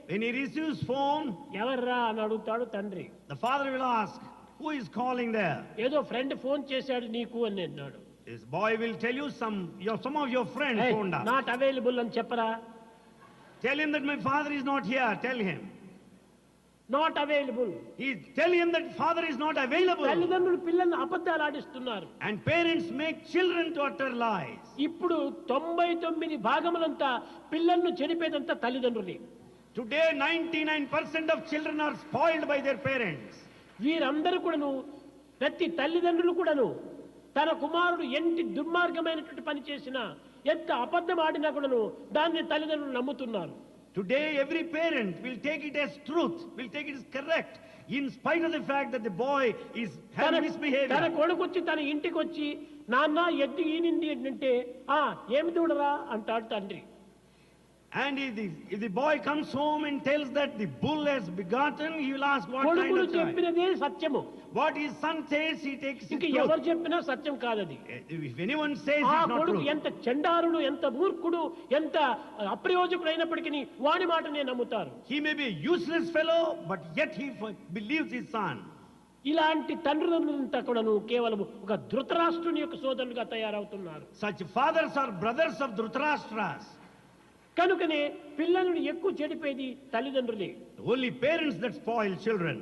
S2: When he receives phone,
S1: ఎవర్రా అని అడుగుతాడు తండ్రి.
S2: the father will ask, who is calling there?
S1: ఏదో ఫ్రెండ్ ఫోన్ చేశాడు నీకు అని అన్నాడు.
S2: This boy will tell you some of your friends phoned up.
S1: Not available అని చెప్పరా.
S2: Tell him that my father is not here. Tell him.
S1: Not available.
S2: Tell him that father is not available.
S1: తల్లిదండ్రులు పిల్లల్ని అబద్ధాలు ఆడిస్తున్నారు.
S2: And parents make children to utter lies.
S1: ఇప్పుడు 99 భాగములంతా పిల్లలను చెడిపేదంతా తల్లిదండ్రులే.
S2: Today 99% of children are spoiled by their parents.
S1: వీరందరూ కూడాను ప్రతి తల్లిదండ్రులు కూడాను తన కుమారుడు ఎంత దుర్మార్గమైనటువంటి పని చేసినా ఎంత అబద్ధం ఆడినా కూడాను దాన్ని తల్లిదండ్రులు నమ్ముతున్నారు.
S2: Today every parent will take it as truth, will take it as correct, in spite of the fact that the boy is having
S1: తన
S2: misbehavior.
S1: కొడుకు వచ్చి తన ఇంటికి వచ్చి నాన్న ఎద్దు ఈనింది అంటే ఏమి దూడరా అంటాడు తండ్రి.
S2: And if the boy comes home and tells that the bull has begotten, he will ask what kind
S1: కొడుకులు
S2: of child.
S1: చెప్పినదే సత్యము.
S2: What his son says, he takes it
S1: ఇంక
S2: truth.
S1: ఎవరు చెప్పినా సత్యం కాదది.
S2: If anyone says
S1: ఆ
S2: it's not
S1: కొడుకు
S2: true,
S1: ఎంత చండారుడు, ఎంత మూర్ఖుడు, ఎంత అప్రయోజకుడు అయినప్పటికీ వాడి మాటనే నమ్ముతారు.
S2: he may be a useless fellow, but yet he believes his son.
S1: ఇలాంటి తండ్రులంతా కూడాను కేవలం ఒక ధృతరాష్ట్రుని యొక్క సోదరులుగా తయారవుతున్నారు.
S2: Such fathers are brothers of Dhritarashtra's.
S1: కనుకనే పిల్లలను ఎక్కువ చెడిపేది తల్లిదండ్రులే.
S2: The only parents that spoil children.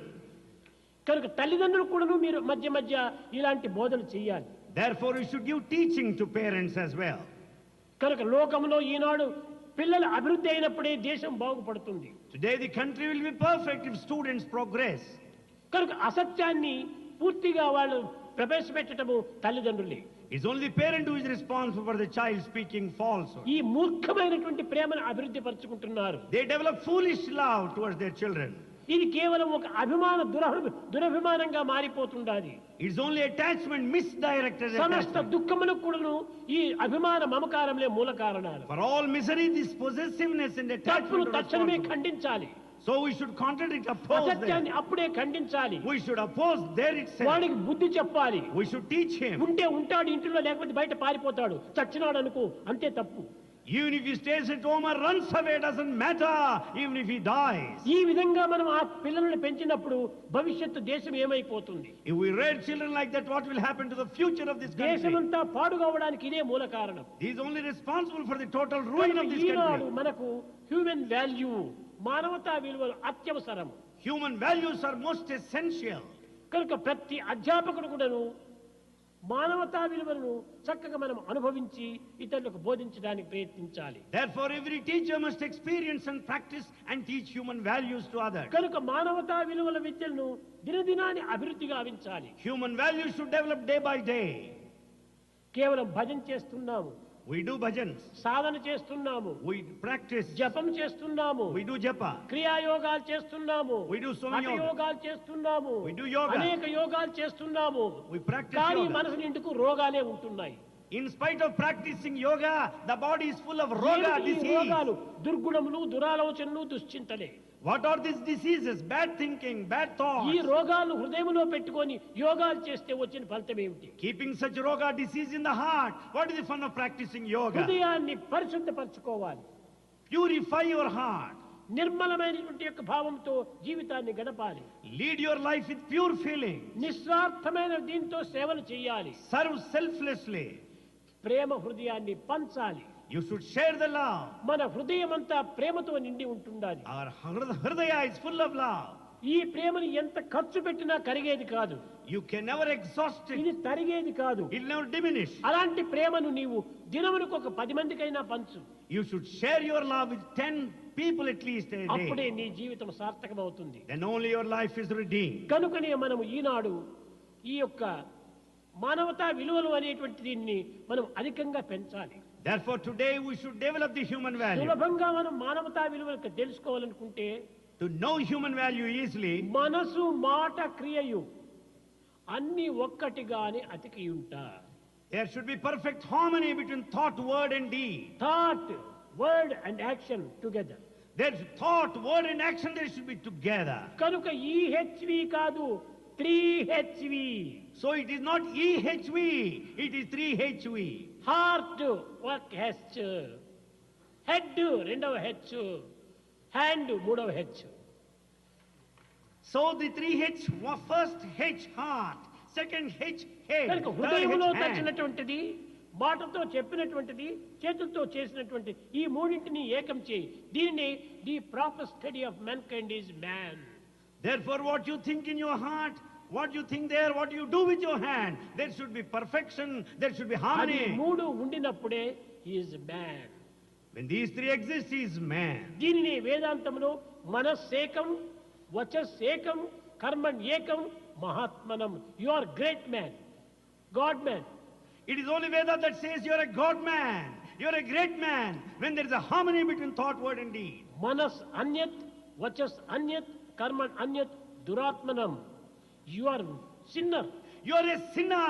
S1: కనుక తల్లిదండ్రులు కూడాను మీరు మధ్య మధ్య ఇలాంటి బోధనలు చేయాలి.
S2: Therefore, you should give teaching to parents as well.
S1: కనుక లోకంలో ఈనాడు పిల్లల అభివృద్ధి అయినప్పుడే దేశం బాగుపడుతుంది.
S2: Today, the country will be perfect if students progress.
S1: కనుక అసత్యాన్ని పూర్తిగా వాళ్ళు ప్రవేశపెట్టడము తల్లిదండ్రులే.
S2: It's only the parent who is responsible for the child speaking falsehood.
S1: ఈ మూర్ఖమైనటువంటి ప్రేమను అభివృద్ధి పరుచుకుంటున్నారు.
S2: They develop foolish love towards their children.
S1: ఇది కేవలం ఒక దురభిమానంగా మారిపోతుండాలి.
S2: It's only attachment, misdirected
S1: సమస్త
S2: attachment.
S1: దుఃఖములకు కూడాను ఈ అభిమాన మమకారంలే మూల కారణాలు.
S2: For all misery, this possessiveness and
S1: తప్పును
S2: attachment are
S1: తక్షణమే
S2: responsible.
S1: ఖండించాలి.
S2: So we should contradict, oppose
S1: అసత్యాన్ని
S2: them.
S1: అప్పుడే ఖండించాలి.
S2: We should oppose there itself.
S1: వాడికి బుద్ధి చెప్పాలి.
S2: We should teach him.
S1: ఉంటే ఉంటాడు ఇంట్లో, లేకపోతే బయట పారిపోతాడు. చచ్చినాడు అనుకో, అంతే తప్పు.
S2: Even if he stays at home or runs away, doesn't matter, even if he dies.
S1: ఈ విధంగా మనం ఆ పిల్లల్ని పెంచినప్పుడు భవిష్యత్తు దేశం ఏమైపోతుంది?
S2: If we rear children like that, what will happen to the future of this country?
S1: దేశమంతా పాడుగావడానికి ఇదే మూల కారణం.
S2: He is only responsible for the total ruin of this
S1: Eenadu
S2: country.
S1: మనకు హ్యూమన్ వాల్యూ, మానవతా విలువలు అత్యవసరం.
S2: Human values are most essential.
S1: కనుక ప్రతి అధ్యాపకుడు కూడాను మానవతా విలువలను చక్కగా మనం అనుభవించి ఇతరులకు బోధించడానికి ప్రయత్నించాలి.
S2: Therefore, every teacher must experience and practice and teach human values to others.
S1: కనుక మానవతా విలువల విద్యలను దినదినాన్ని అభివృద్ధి గావించాలి.
S2: Human values should develop day by day.
S1: కేవలం భజన చేస్తున్నాము,
S2: We do bhajans.
S1: సాధన చేస్తున్నాము,
S2: We practice.
S1: జపం చేస్తున్నాము,
S2: We do japa.
S1: క్రియాయోగాలు చేస్తున్నాము,
S2: We do so many yoga.
S1: యోగాలు చేస్తున్నాము,
S2: We do yoga.
S1: అనేక యోగాలు చేస్తున్నాము.
S2: We practice
S1: కానీ
S2: yoga.
S1: మనసు నిండుకు రోగాలే ఉంటున్నాయి.
S2: In spite of practicing yoga, the body is full of roga,
S1: ఏమిటి ఈ
S2: disease.
S1: రోగాలు? దుర్గుణములు, దురాలోచనలు, దుశ్చింతలే.
S2: What are these diseases? Bad thinking, bad
S1: ఈ
S2: thoughts.
S1: రోగాలు హృదయంలో పెట్టుకొని యోగాలు చేస్తే వచ్చిన ఫలితం ఏమిటి?
S2: Keeping such roga disease in the heart. What is the fun of practicing yoga?
S1: హృదయాన్ని పరిశుద్ధపరచుకోవాలి.
S2: Purify your heart.
S1: నిర్మలమైనటువంటి యొక్క భావంతో జీవితాన్ని గడపాలి.
S2: Lead your life with pure feeling.
S1: నిస్వార్థమైన దీంతో సేవలు చేయాలి.
S2: Serve selflessly.
S1: ప్రేమ హృదయాన్ని పంచాలి.
S2: You should share the love.
S1: మన హృదయం అంతా ప్రేమతో నిండి ఉంటుండాలి.
S2: Our hridaya is full of love.
S1: ఈ ప్రేమని ఎంత ఖర్చు పెట్టినా కరిగేది కాదు,
S2: You can never exhaust
S1: ఇది
S2: it.
S1: తరిగేది కాదు.
S2: It will never diminish.
S1: అలాంటి ప్రేమను నీవు దినమునకు ఒక 10 మందికైనా పంచు.
S2: You should share your love with 10 people at least a
S1: అప్పుడే
S2: day.
S1: నీ జీవితం సార్థకమవుతుంది.
S2: Then only your life is redeemed.
S1: కనుకనే మనము ఈనాడు ఈ యొక్క మానవతా విలువలు అనేటువంటి దీన్ని మనం అధికంగా పెంచాలి.
S2: Therefore, today we should develop the human value.
S1: సులభంగా మనం మానవతా విలువలు తెలుసుకోవాలనుకుంటే
S2: To know human value easily,
S1: మనసు, మాట, క్రియయు అన్ని ఒక్కటిగానే అతికియుంట.
S2: there should be perfect harmony between thought, word, and deed.
S1: Thought, word and action together.
S2: There's thought, word, and action, they should be together.
S1: కనుక EHV కాదు, 3HV.
S2: So it is not EHV, it is 3HV.
S1: Heart ఒక H, head రెండవ H, hand మూడవ H.
S2: So the 3H, first H, heart, second H, head,
S1: కనుక
S2: third
S1: హృదయంలో
S2: H, hand.
S1: తచ్చినటువంటిది, మాటతో చెప్పినటువంటిది, చేతులతో చేసినటువంటి ఈ మూడింటిని ఏకం చేయి. దీనిని the proper study of man kind is man.
S2: Therefore, what you think in your heart, what you think there, what you do with your hand, there should be perfection, there should be
S1: అది
S2: harmony.
S1: మూడు ఉండినప్పుడే is man.
S2: When these three exist, he is man.
S1: దీనిని వేదాంతంలో మనస్సేకం, వచస్సేకం, కర్మణ్ ఏకం, మహాత్మనం. You are great man, god man.
S2: It is only Veda that says you're a God man, you're a great man, when there is a harmony between thought, word, and deed.
S1: మనస్ అన్యత్, వచస్ అన్యత్, కర్మణ్ అన్యత్, దురాత్మనం. You are sinner.
S2: You're a sinner.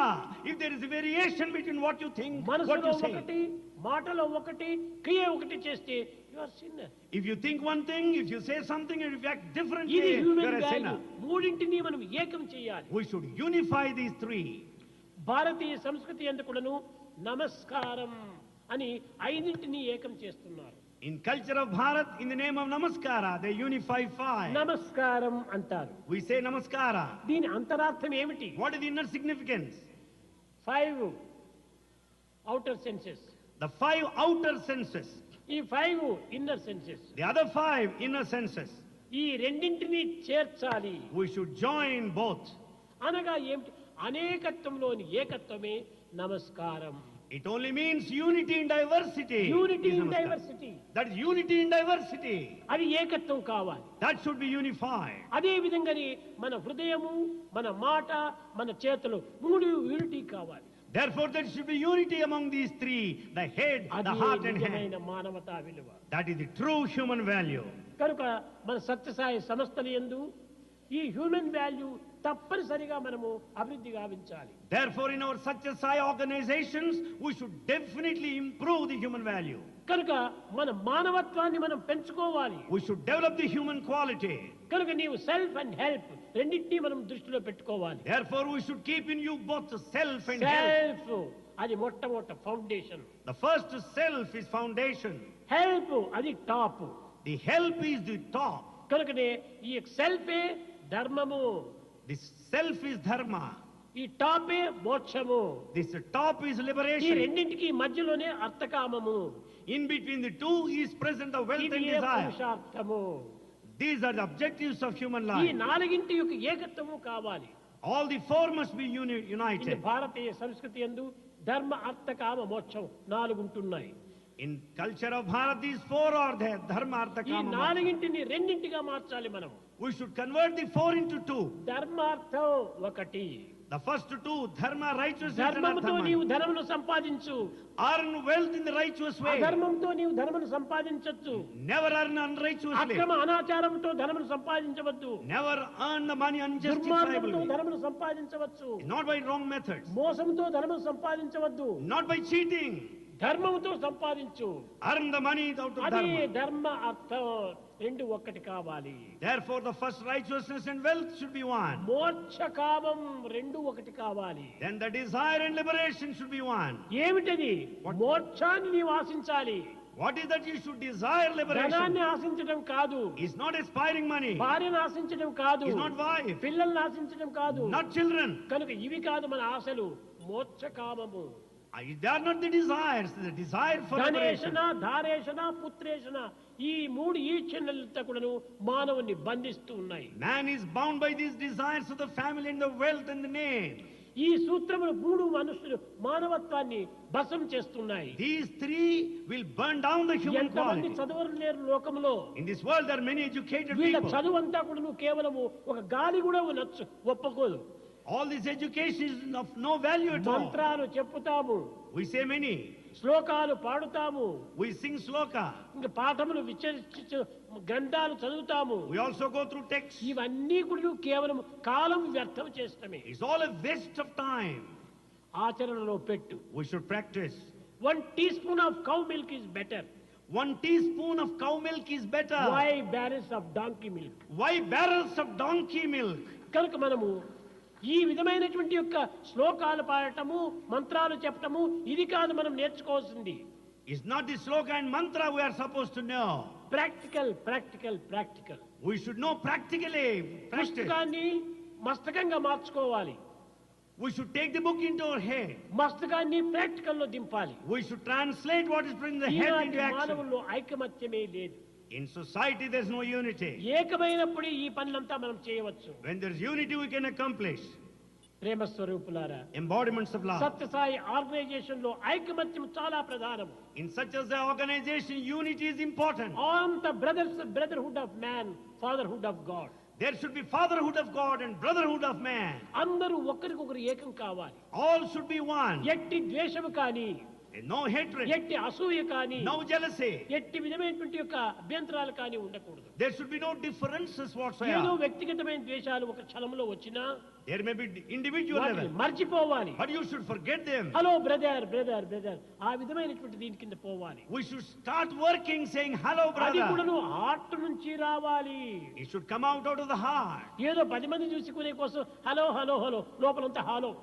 S2: If there is a variation between what you think, what
S1: మనసులో
S2: you say.
S1: ఒకటి, మాటలో ఒకటి, క్రియ ఒకటి చేస్తే you are sinner.
S2: If you think one thing, if you say something, and if you act differently,
S1: ఇది human
S2: you're a
S1: value.
S2: sinner.
S1: మూడింటిని మనం ఏకం చేయాలి.
S2: We should unify these three.
S1: భారతీయ సంస్కృతి ఎందుకును నమస్కారం అని 5 ఏకం చేస్తున్నారు.
S2: In culture of Bharat, in the name of Namaskara, they unify 5.
S1: నమస్కారం అంటారు.
S2: We say Namaskara.
S1: దీని అంతరార్థం ఏమిటి?
S2: What is the inner significance?
S1: 5 outer senses,
S2: The 5 outer senses,
S1: ఈ 5 inner senses.
S2: the other 5 inner senses.
S1: ఈ రెండింటిని చేర్చాలి.
S2: We should join both.
S1: అనగా ఏమిటి? అనేకత్వంలోని ఏకత్వమే నమస్కారం.
S2: It only means unity in diversity.
S1: Unity
S2: is
S1: in
S2: Namaskara.
S1: Diversity.
S2: That is unity in diversity.
S1: అది ఏకత్వం కావాలి.
S2: That should be unified.
S1: అదే విధంగానే మన హృదయము, మన మాట, మన చేతులు మూడు యూనిటీ కావాలి.
S2: Therefore, there should be unity among these three, the head, the
S1: అది
S2: heart, and
S1: నిజమైన
S2: hand.
S1: మానవతా విలువ.
S2: That is the true human value.
S1: కనుక మన సత్యసాయి సంస్థల యందు ఈ హ్యూమన్ వాల్యూ తప్పనిసరిగా మనము అభివృద్ధి గావించాలి.
S2: Therefore, in our Satya Sai organizations, we should definitely improve the human value.
S1: కనుక మన మానవత్వాన్ని మనం పెంచుకోవాలి.
S2: We should develop the human quality.
S1: కనుక నీవు సెల్ఫ్ అండ్ హెల్ప్ రెండింటినీ మనం దృష్టిలో పెట్టుకోవాలి.
S2: Therefore, we should keep in you both the self and help.
S1: Self అది మొట్టమొదటి foundation.
S2: The first self is foundation.
S1: Help అది top.
S2: The help is the top.
S1: కనుకనే ఈ సెల్ఫే ధర్మము,
S2: This self is dharma.
S1: ఈ టాపే మోక్షము.
S2: This top is
S1: ఈ
S2: liberation.
S1: రెండింటికి మధ్యలోనే అర్థకామము.
S2: In between the two is present the wealth
S1: ఇది
S2: and
S1: A
S2: desire.
S1: పురుషార్థము.
S2: These are the objectives of human
S1: ఈ
S2: life.
S1: 4 యొక్క ఏకత్వము కావాలి.
S2: All the four must be
S1: ఇది
S2: united.
S1: భారతీయ సంస్కృతి యందు ధర్మ అర్థ కామ మోక్షం 4 ఉంటున్నాయి.
S2: In culture of Bharat, these four are there. Dharma, Artha,
S1: ఈ
S2: Kama, Moksha.
S1: 4ంటిని రెండింటిగా మార్చాలి మనం.
S2: We should convert the four into two.
S1: ధర్మార్థం ఒకటి.
S2: The first two, dharma, righteousness, and
S1: ధర్మముతో నీవు
S2: artha.
S1: ధనమును సంపాదించు.
S2: Earn wealth in the righteous way.
S1: అధర్మంతో నీవు ధనమును సంపాదించవచ్చు.
S2: Never earn unrighteously.
S1: అక్రమ అనాచారంతో ధనమును సంపాదించవద్దు.
S2: Never earn the money
S1: దుర్మార్గంతో
S2: unjustifiably.
S1: ధనమును సంపాదించవచ్చు.
S2: Not by wrong methods.
S1: మోసంతో ధనమును సంపాదించవద్దు.
S2: Not by cheating.
S1: ధర్మముతో సంపాదించు.
S2: Earn the money out of
S1: అదే
S2: dharma.
S1: ధర్మ అర్థం రెండు ఒక్కటి కావాలి.
S2: Therefore, the first righteousness and wealth should be one.
S1: మోక్ష కామం రెండు ఒకటి కావాలి.
S2: Then the desire and liberation should be one.
S1: ఏమిటది? మోక్షాన్ని నీవు ఆశించాలి.
S2: What is that you should desire liberation?
S1: ధనాన్ని ఆశించడం కాదు.
S2: Is not aspiring money.
S1: భార్యను ఆశించడం కాదు.
S2: Is not wife.
S1: పిల్లల్ని ఆశించడం కాదు.
S2: Not children.
S1: కనుక ఇవి కాదు మన ఆశలు. మోక్ష కామము.
S2: They are not the desires. The desire for liberation.
S1: ధనేషణ ధారేషణ పుత్రేషణ ఈ 3 ఈచ్ఛనలతో కూడాను మానవుని బంధిస్తూ ఉన్నాయి.
S2: Man is bound by these desires of the family and the wealth and the name.
S1: ఈ సూత్రములు 3 మనుషులు మానవత్వాన్ని భస్మం చేస్తున్నాయి.
S2: These three will burn down the human
S1: ఎంతమంది
S2: quality.
S1: చదువులు లేరు లోకంలో.
S2: In this world there are many educated
S1: వీళ్ళ
S2: people.
S1: చదువంతా కూడాను కేవలము ఒక గాలి కూడా ఒప్పుకోదు.
S2: All this education is of no value at all.
S1: మంత్రాలు చెప్పుతాము.
S2: We say many.
S1: శ్లోకాలు పాడుతాము.
S2: We sing sloka.
S1: ఇంకా పాఠములు విచరించు గ్రంథాలు చదువుతాము.
S2: We also go through texts.
S1: ఇవన్నీ కూడా కేవలం కాలం వ్యర్థం చేస్తమే.
S2: It's all a waste of time.
S1: ఆచరణలో పెట్టు.
S2: We should practice.
S1: 1 teaspoon of cow milk is better.
S2: 1 teaspoon of cow milk is better.
S1: Why barrels of donkey milk?
S2: Why barrels of donkey milk?
S1: కనుక మనము ఈ విధమైనటువంటి యొక్క శ్లోకాలు పాడటము మంత్రాలు చెప్పటము ఇది కాదు మనం నేర్చుకోవాల్సింది.
S2: It's not the sloka and mantra we are supposed to know.
S1: Practical practical practical.
S2: We should know practically. Practice.
S1: పుస్తకాన్ని మస్తకంగా మార్చుకోవాలి.
S2: We should take the book into our head.
S1: మస్తకాన్ని ప్రాక్టికల్ లో దింపాలి.
S2: We should translate what is in the head
S1: ఈనాటి
S2: into action.
S1: మానవుల్లో ఐకమత్యమే లేదు.
S2: In society there's no unity.
S1: ఏకమైనప్పుడు ఈ పనులంతా మనం చేయవచ్చు.
S2: When there's unity we can accomplish.
S1: ప్రేమ స్వరూపులారా,
S2: Embodiments of love.
S1: Sathya Sai organisation లో ఐకమత్యం చాలా ప్రధానం.
S2: In such as the organization, unity is important.
S1: On the brotherhood of man, fatherhood of God.
S2: There should be fatherhood of God and brotherhood of man.
S1: అందరూ ఒకరికొకరు ఏకం కావాలి.
S2: All should be one.
S1: ఎట్టి ద్వేషము కానీ,
S2: No hatred.
S1: ఎట్టి అసూయ కానీ,
S2: No jealousy.
S1: ఎట్టి విధమైనటువంటి యొక్క అభ్యంతరాలు కానీ ఉండకూడదు.
S2: There should be no differences
S1: ఏదో
S2: whatsoever.
S1: వ్యక్తిగతమైన ద్వేషాలు ఒక క్షణంలో వచ్చినా
S2: There may be individual
S1: వాటిని
S2: level,
S1: మర్చిపోవాలి.
S2: but you should forget them.
S1: Hello brother brother brother ఆ విధమైనటువంటి దీని కింద పోవాలి.
S2: We should start working saying hello
S1: అది
S2: brother.
S1: కూడా హార్ట్ నుంచి రావాలి.
S2: It should come out of the heart.
S1: ఏదో 10 మంది చూసుకునే కోసం హలో హలో హలో లోపలంతా hello.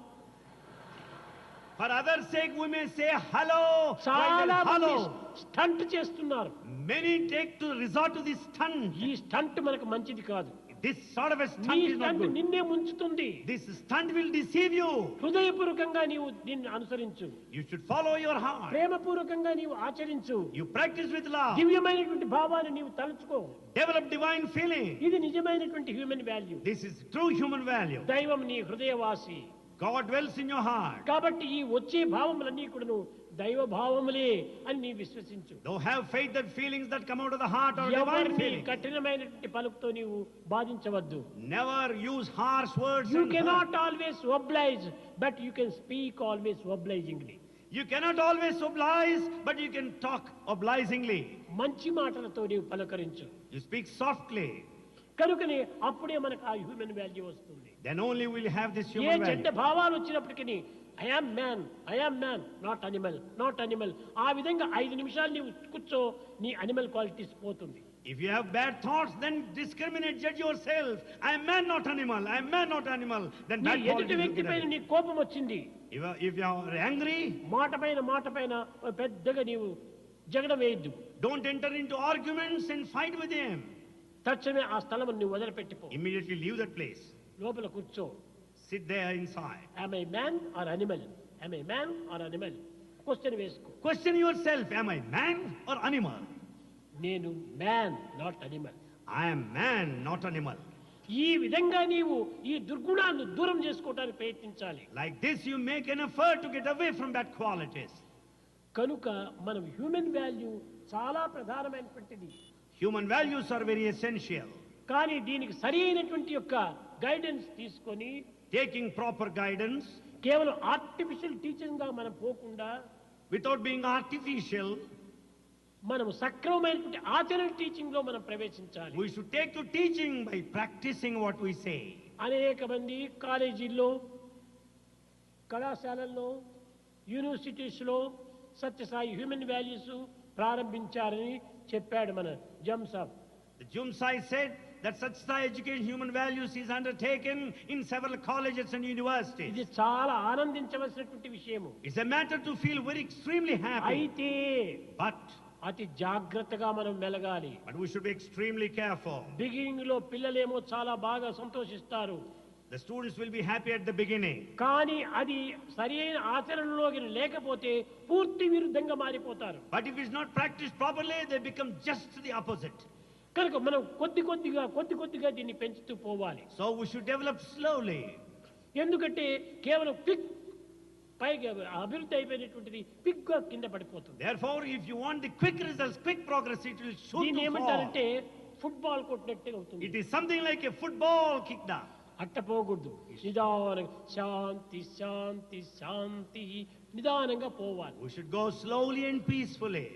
S2: For others' sake we may say hello. while
S1: చాలా
S2: they're
S1: మంది
S2: hollow.
S1: స్టంట్ చేస్తున్నారు.
S2: Many take to resort to this stunt.
S1: ఈ స్టంట్ మనకు మంచిది కాదు.
S2: This sort of a
S1: నీ
S2: stunt is not
S1: stunt
S2: good.
S1: నిన్నే ముంచుతుంది.
S2: This stunt will deceive you.
S1: హృదయపూర్వకంగా నీవు దీన్ని అనుసరించు.
S2: You should follow your heart.
S1: ప్రేమపూర్వకంగా నీవు ఆచరించు.
S2: You practice with love.
S1: దివ్యమైనటువంటి భావాన్ని నీవు తలుచుకో.
S2: Develop divine feeling.
S1: ఇది నిజమైనటువంటి human value.
S2: This is true human value.
S1: దైవం నీ హృదయవాసి.
S2: God dwells in your heart.
S1: కాబట్టి ఈ వచ్చే భావములన్నీ కూడాను దైవ భావములే అని నీ విశ్వసించు.
S2: Though have faith that feelings that come out of the heart are divine
S1: ఎవరిని
S2: feelings.
S1: కఠినమైనటువంటి పలుకుతో నీవు బాధించవద్దు.
S2: Never use harsh words.
S1: You
S2: and
S1: cannot always oblige, but you can speak always obligingly.
S2: You cannot always oblige, but you can talk obligingly.
S1: మంచి మాటలతో నీవు పలకరించు.
S2: You speak softly.
S1: కనుకనే అప్పుడే మనకు ఆ హ్యూమన్ వాల్యూ వస్తుంది.
S2: Then only we'll have this
S1: A
S2: human
S1: చెడ్డ
S2: value.
S1: భావాలు వచ్చినప్పటికీ I am man not animal not animal ఆ విధంగా 5 నిమిషాలు నీవు కూర్చో నీ అనిమల్ క్వాలిటీస్ పోతుంది.
S2: If you have bad thoughts, then discriminate, judge yourself. I am man, not animal. I am man, not animal. Then
S1: నీ
S2: bad
S1: ఎదుటి
S2: qualities will
S1: వ్యక్తి
S2: get
S1: పైన
S2: added.
S1: నీ కోపం వచ్చింది.
S2: If you are angry,
S1: మాట పైన పెద్దగా నీవు జగడ వేయద్దు.
S2: don't enter into arguments and fight with him.
S1: తక్షణమే ఆ స్థలం నువ్వు వదిలిపెట్టిపో.
S2: Immediately leave that place.
S1: లోపల కూర్చో.
S2: Sit there inside.
S1: Am I man or animal? Am I man or animal? Question వేసుకో.
S2: Question yourself, am I man or animal?
S1: నేను man not animal.
S2: I am man, not animal.
S1: ఈ విధంగా నీవు ఈ దుర్గుణాలను దూరం చేసుకోవడానికి ప్రయత్నించాలి.
S2: Like this, you make an effort to get away from that qualities.
S1: కనుక మనం హ్యూమన్ వాల్యూ చాలా ప్రధానమైనటువంటిది.
S2: Human values are very essential.
S1: కానీ దీనికి సరి అయినటువంటి యొక్క గైడెన్స్ తీసుకొని
S2: Taking proper guidance,
S1: కేవలం ఆర్టిఫిషియల్ టీచింగ్ గా మనం పోకుండా
S2: without being artificial,
S1: మనం సక్రమమైనటువంటి ఆచరణ టీచింగ్ లో మనం ప్రవేశించాలి.
S2: we should take to teaching by practicing what we say.
S1: అనేక మంది కాలేజీల్లో, కళాశాలల్లో, యూనివర్సిటీస్లో సత్యసాయి హ్యూమన్ వాల్యూస్ ప్రారంభించారని చెప్పాడు మన జంసాబ్.
S2: The Jumsai said that Satsai education human values is undertaken in several colleges and universities.
S1: ఇది చాలా ఆనందించవలసినటువంటి విషయము.
S2: It's a matter to feel very extremely happy.
S1: అయితే
S2: But
S1: అతి జాగ్రత్తగా మనం మెలగాలి.
S2: we should be extremely careful.
S1: Beginning లో పిల్లలేమో చాలా బాగా సంతోషిస్తారు.
S2: The students will be happy at the beginning.
S1: కానీ అది సరైన ఆచరణలోకి లేకపోతే పూర్తి విరుద్ధంగా మారిపోతారు.
S2: But if it's not practiced properly, they become just the opposite.
S1: కనుక మనం కొద్ది కొద్దిగా దీన్ని పెంచుతూ పోవాలి.
S2: So we should develop slowly.
S1: ఎందుకంటే కేవలం క్విక్ పైగా అభివృద్ధి అయిపోయినటువంటిది క్విక్ గా కింద పడిపోతుంది.
S2: Therefore, if you want the quick results, quick progress, it will shoot
S1: దీన్ని
S2: to fall.
S1: ఏమంటారంటే ఫుట్బాల్ కొట్టినట్టుగా అవుతుంది.
S2: It is something like a football kick down.
S1: అట్ట పోకూడదు. నిదానంగా శాంతి శాంతి శాంతి నిదానంగా పోవాలి.
S2: We should go slowly and peacefully.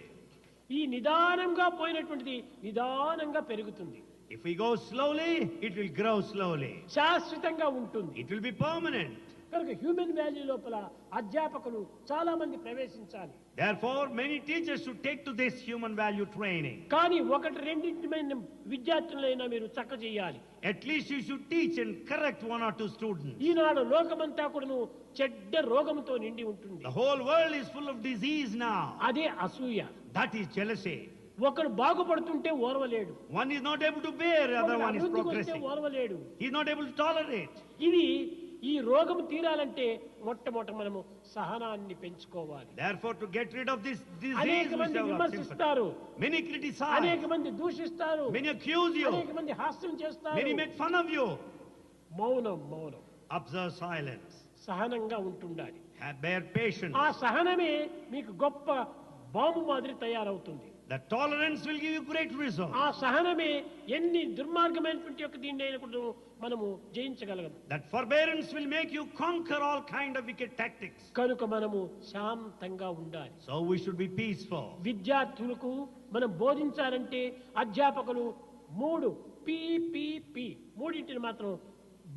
S1: ఈ నిదానంగా పోయినటువంటిది నిదానంగా పెరుగుతుంది.
S2: If we go slowly, it will grow slowly.
S1: శాశ్వతంగా ఉంటుంది.
S2: It will be permanent.
S1: కనుక హ్యూమన్ వాల్యూ లోపల అధ్యాపకులు చాలా మంది ప్రవేశించాలి.
S2: Therefore, many teachers should take to this human value training.
S1: కానీ ఒకటి రెండింటిమైన విద్యార్థులైనా మీరు చక్క చేయాలి.
S2: At least you should teach and correct one or two students.
S1: ఈనాడు లోకమంతా కూడాను చెడ్డ రోగంతో నిండి ఉంటుంది.
S2: The whole world is full of disease now.
S1: అదే అసూయ.
S2: That is jealousy.
S1: ఒకడు బాగుపడుతుంటే ఓర్వలేడు.
S2: One is not able to bear, other one is
S1: అభివృద్ధికి వస్తే
S2: progressing.
S1: ఓర్వలేడు.
S2: He is not able to tolerate.
S1: ఇది ఈ రోగం తీరాలంటే మొట్టమొదట మనము సహనాన్ని పెంచుకోవాలి.
S2: Therefore, to get rid of this disease,
S1: అనేక
S2: we
S1: మంది
S2: should have sympathy.
S1: విమర్శిస్తారు,
S2: Many criticize,
S1: అనేక మంది దూషిస్తారు,
S2: many accuse you,
S1: అనేక మంది హాస్యం చేస్తారు.
S2: many make fun of you.
S1: మౌనం మౌనం
S2: Observe silence.
S1: సహనంగా ఉంటుండాలి.
S2: Bear patience.
S1: ఆ సహనమే మీకు గొప్ప బాంబు మాదిరి తయారవుతుంది.
S2: The tolerance will give you great results.
S1: ఆ సహనమే ఎన్ని దుర్మార్గమైనటువంటి యొక్క దీన్ని అయినా కూడా మనము జయించగలం.
S2: That forbearance will make you conquer all kind of wicked tactics.
S1: కనుక మనము శాంతంగా ఉండాలి.
S2: So we should be peaceful.
S1: విద్యార్థులకు మనం బోధించాలంటే అధ్యాపకులు పి మూడింటిని మాత్రం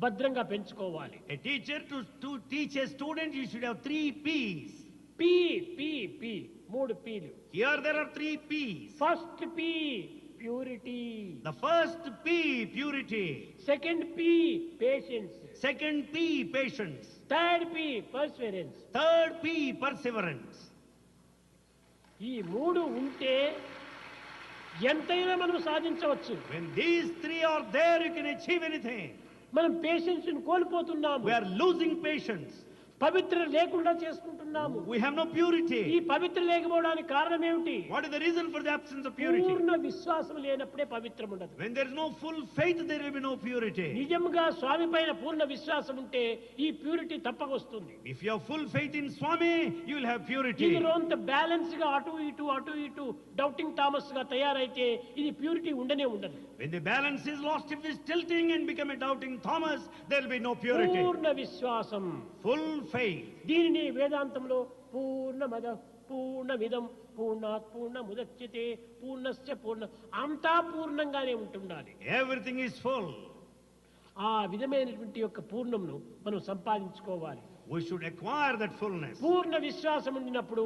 S1: భద్రంగా పెంచుకోవాలి.
S2: A teacher to teach a student, you should have 3 P's.
S1: P మూడు peel.
S2: Here there are 3 P's.
S1: First P purity,
S2: The first P, purity.
S1: Second P patience,
S2: Second P, patience.
S1: Third P perseverance.
S2: Third P, perseverance.
S1: ఈ మూడు ఉంటే ఎంతైనా మనం సాధించవచ్చు.
S2: When these 3 are there, you can achieve anything.
S1: మనం patience కోల్పోతున్నాము.
S2: We are losing patience.
S1: పవిత్ర లేకుండా చేసుకుంటున్నాము.
S2: We have no purity.
S1: ఈ పవిత్ర లేకపోవడానికి కారణం ఏమిటి?
S2: What is the reason for the absence of purity?
S1: పూర్ణ విశ్వాసం లేనప్పుడే పవిత్రం ఉండదు.
S2: When there is no full faith, there will be no purity.
S1: నిజంగా స్వామి పైన పూర్ణ విశ్వాసం ఉంటే ఈ ప్యూరిటీ తప్పక వస్తుంది.
S2: If you have full faith in Swami, you will have purity.
S1: ఇందులో అంత బ్యాలెన్స్ గా అటు ఇటు డౌటింగ్ థామస్ గా తయారైతే ఇది ప్యూరిటీ ఉండనే ఉండదు.
S2: When the balance is lost, if it is tilting and become a doubting Thomas, there will be no purity.
S1: పూర్ణ విశ్వాసం.
S2: Full faith.
S1: దీనిని వేదాంతంలో పూర్ణమిదం పూర్ణాత్ పూర్ణముదచ్యతే పూర్ణస్య పూర్ణ అంతా పూర్ణంగానే ఉంటుండాలి.
S2: Everything is full.
S1: ఆ విధమైనటువంటి యొక్క పూర్ణంను మనం సంపాదించుకోవాలి.
S2: We should acquire that fullness.
S1: పూర్ణ విశ్వాసం ఉండినప్పుడు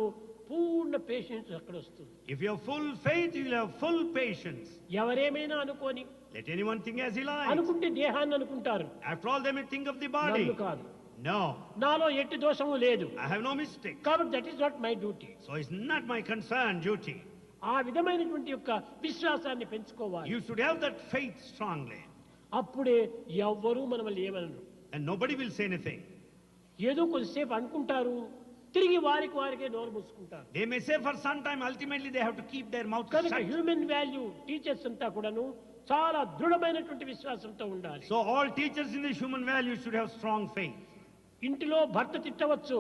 S1: పూర్ణ పేషెన్స్ అక్కడ వస్తుంది.
S2: If you have full faith, you will have full patience.
S1: ఎవరేమైనా అనుకోని,
S2: Let anyone think as he likes.
S1: అనుకుంటే దేహాన్ని అనుకుంటారు.
S2: After all, they may think of the body.
S1: నన్ను కాదు,
S2: No,
S1: నాలో ఎట్టి దోషము లేదు
S2: I have no mistake.
S1: కాబట్టి that is not my duty.
S2: So it's not my concern, duty.
S1: ఆ విధమైనటువంటి యొక్క విశ్వాసాన్ని పెంచుకోవాలి.
S2: You should have that faith strongly.
S1: అప్పుడే ఎవ్వరూ మనల్ని ఏమనరు.
S2: And nobody will say anything.
S1: ఏదో కొద్దిసేపు అనుకుంటారు, తిరిగి వారికే నోరు మూసుకుంటారు.
S2: They may say for some time, ultimately they have to keep their mouth
S1: కనుక
S2: shut.
S1: హ్యూమన్ వాల్యూ టీచర్స్ అంతా కూడాను చాలా దృఢమైనటువంటి విశ్వాసంతో ఉండాలి.
S2: So all teachers in the human value should have strong faith.
S1: ఇంటిలో భర్త తిట్టవచ్చు,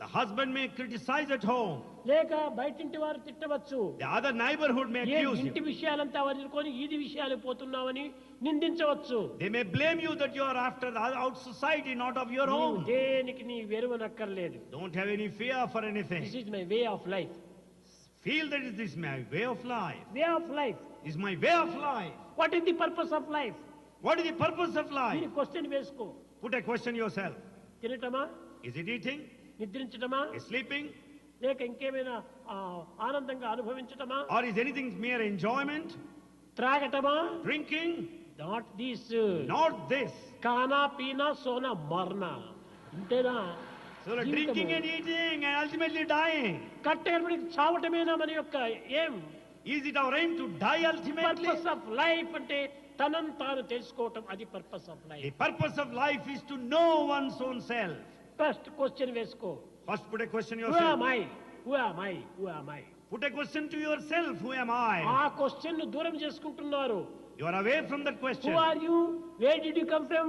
S2: The husband may criticize at home.
S1: లేక బయటింటి వారు తిట్టవచ్చు,
S2: The other neighborhood may accuse
S1: ఇంటి
S2: you.
S1: విషయాలంతా వదులుకొని ఈది విషయాలు పోతున్నావని నిందించవచ్చు.
S2: They may blame you that you are after the out society, not of your
S1: నీవు
S2: own.
S1: దేనికి నీ వెరువనక్కర్లేదు.
S2: Don't have any fear for anything.
S1: This is my way of life.
S2: Feel that is this my way of life.
S1: Way of life.
S2: Is my way of life.
S1: What is the purpose of life?
S2: What is the purpose of life?
S1: దీని question వేసుకో.
S2: Put a question yourself.
S1: తినటమా,
S2: Is it eating?
S1: నిద్రించటమా,
S2: Is sleeping?
S1: లేక ఇంకేమైనా ఆనందంగా అనుభవించటమా,
S2: Or is anything mere enjoyment?
S1: త్రాగటమా?
S2: Drinking?
S1: Not this.
S2: Not this.
S1: కానా పీనా సోనా మర్నా, ఇంతేనా?
S2: So drinking and eating and ultimately dying.
S1: కట్టెగడపడికి చావటమేనా మన యొక్క ఏం?
S2: Is it our aim to die ultimately?
S1: Purpose of life అంటే తనను తాను తెలుసుకోవటం, అది purpose of
S2: The
S1: life.
S2: purpose of life is to know one's own self.
S1: First question వేసుకో.
S2: First put a question
S1: Who
S2: yourself.
S1: am I? Who am I? Who am I?
S2: Put a question to yourself. Who am I?
S1: ఆ question ను దూరం చేసుకుంటున్నారు.
S2: You are away from that
S1: Who
S2: question.
S1: are you? Where did you come from?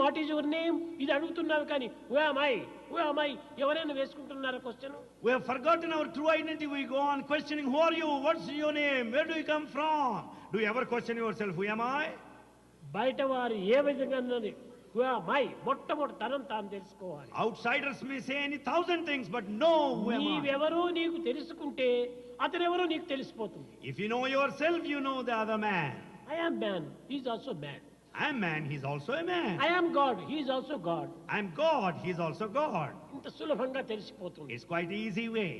S1: What is your name? ఇది అడుగుతున్నారు కానీ who am I? Who am I? ఎవరైనా వేసుకుంటున్నారా question?
S2: We have forgotten our true identity. We go on questioning, who are you? What's your name? Where do you come from? Do you ever question yourself, who am I?
S1: బయట వారు ఏ విధంగా అన్నది who am I? మొట్టమొదటి తనను తాను తెలుసుకోవాలి.
S2: Outsiders may say any thousand things, but know who am I.
S1: నీవెవరో నీకు తెలుసుకుంటే అతనెవరో నీకు తెలిసిపోతుంది.
S2: If you know yourself, you know the other man.
S1: I am man, he is also man.
S2: I am man, he is also a man.
S1: I am God, he is also God.
S2: I am God, he is also God.
S1: ఇంత సులభంగా తెలిసిపోతుంది.
S2: It's quite easy way.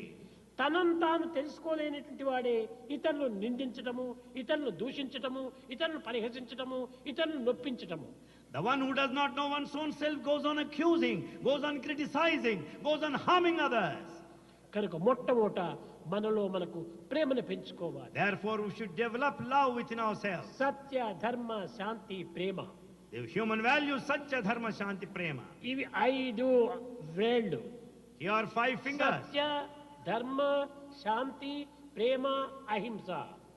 S1: తనను తాను తెలుసుకోలేనటువంటి వాడే ఇతరులు నిందించటము, ఇతరులు దూషించటము, ఇతరులు పరిహసించటము, ఇతరులు నొప్పించటము.
S2: The one who does not know one's own self goes on accusing, goes on criticizing, goes on harming others.
S1: కనుక మొట్టమొదట మనలో మనకు ప్రేమను పెంచుకోవాలి.
S2: Therefore, we should develop love within ourselves.
S1: సత్య, ధర్మ, శాంతి, ప్రేమ.
S2: The human values, Satya, Dharma, Shanti, Prema.
S1: ఇవి 5 వేళ్ళు.
S2: Here are 5 fingers.
S1: సత్య, ధర్మ, శాంతి, ప్రేమ, అహింస.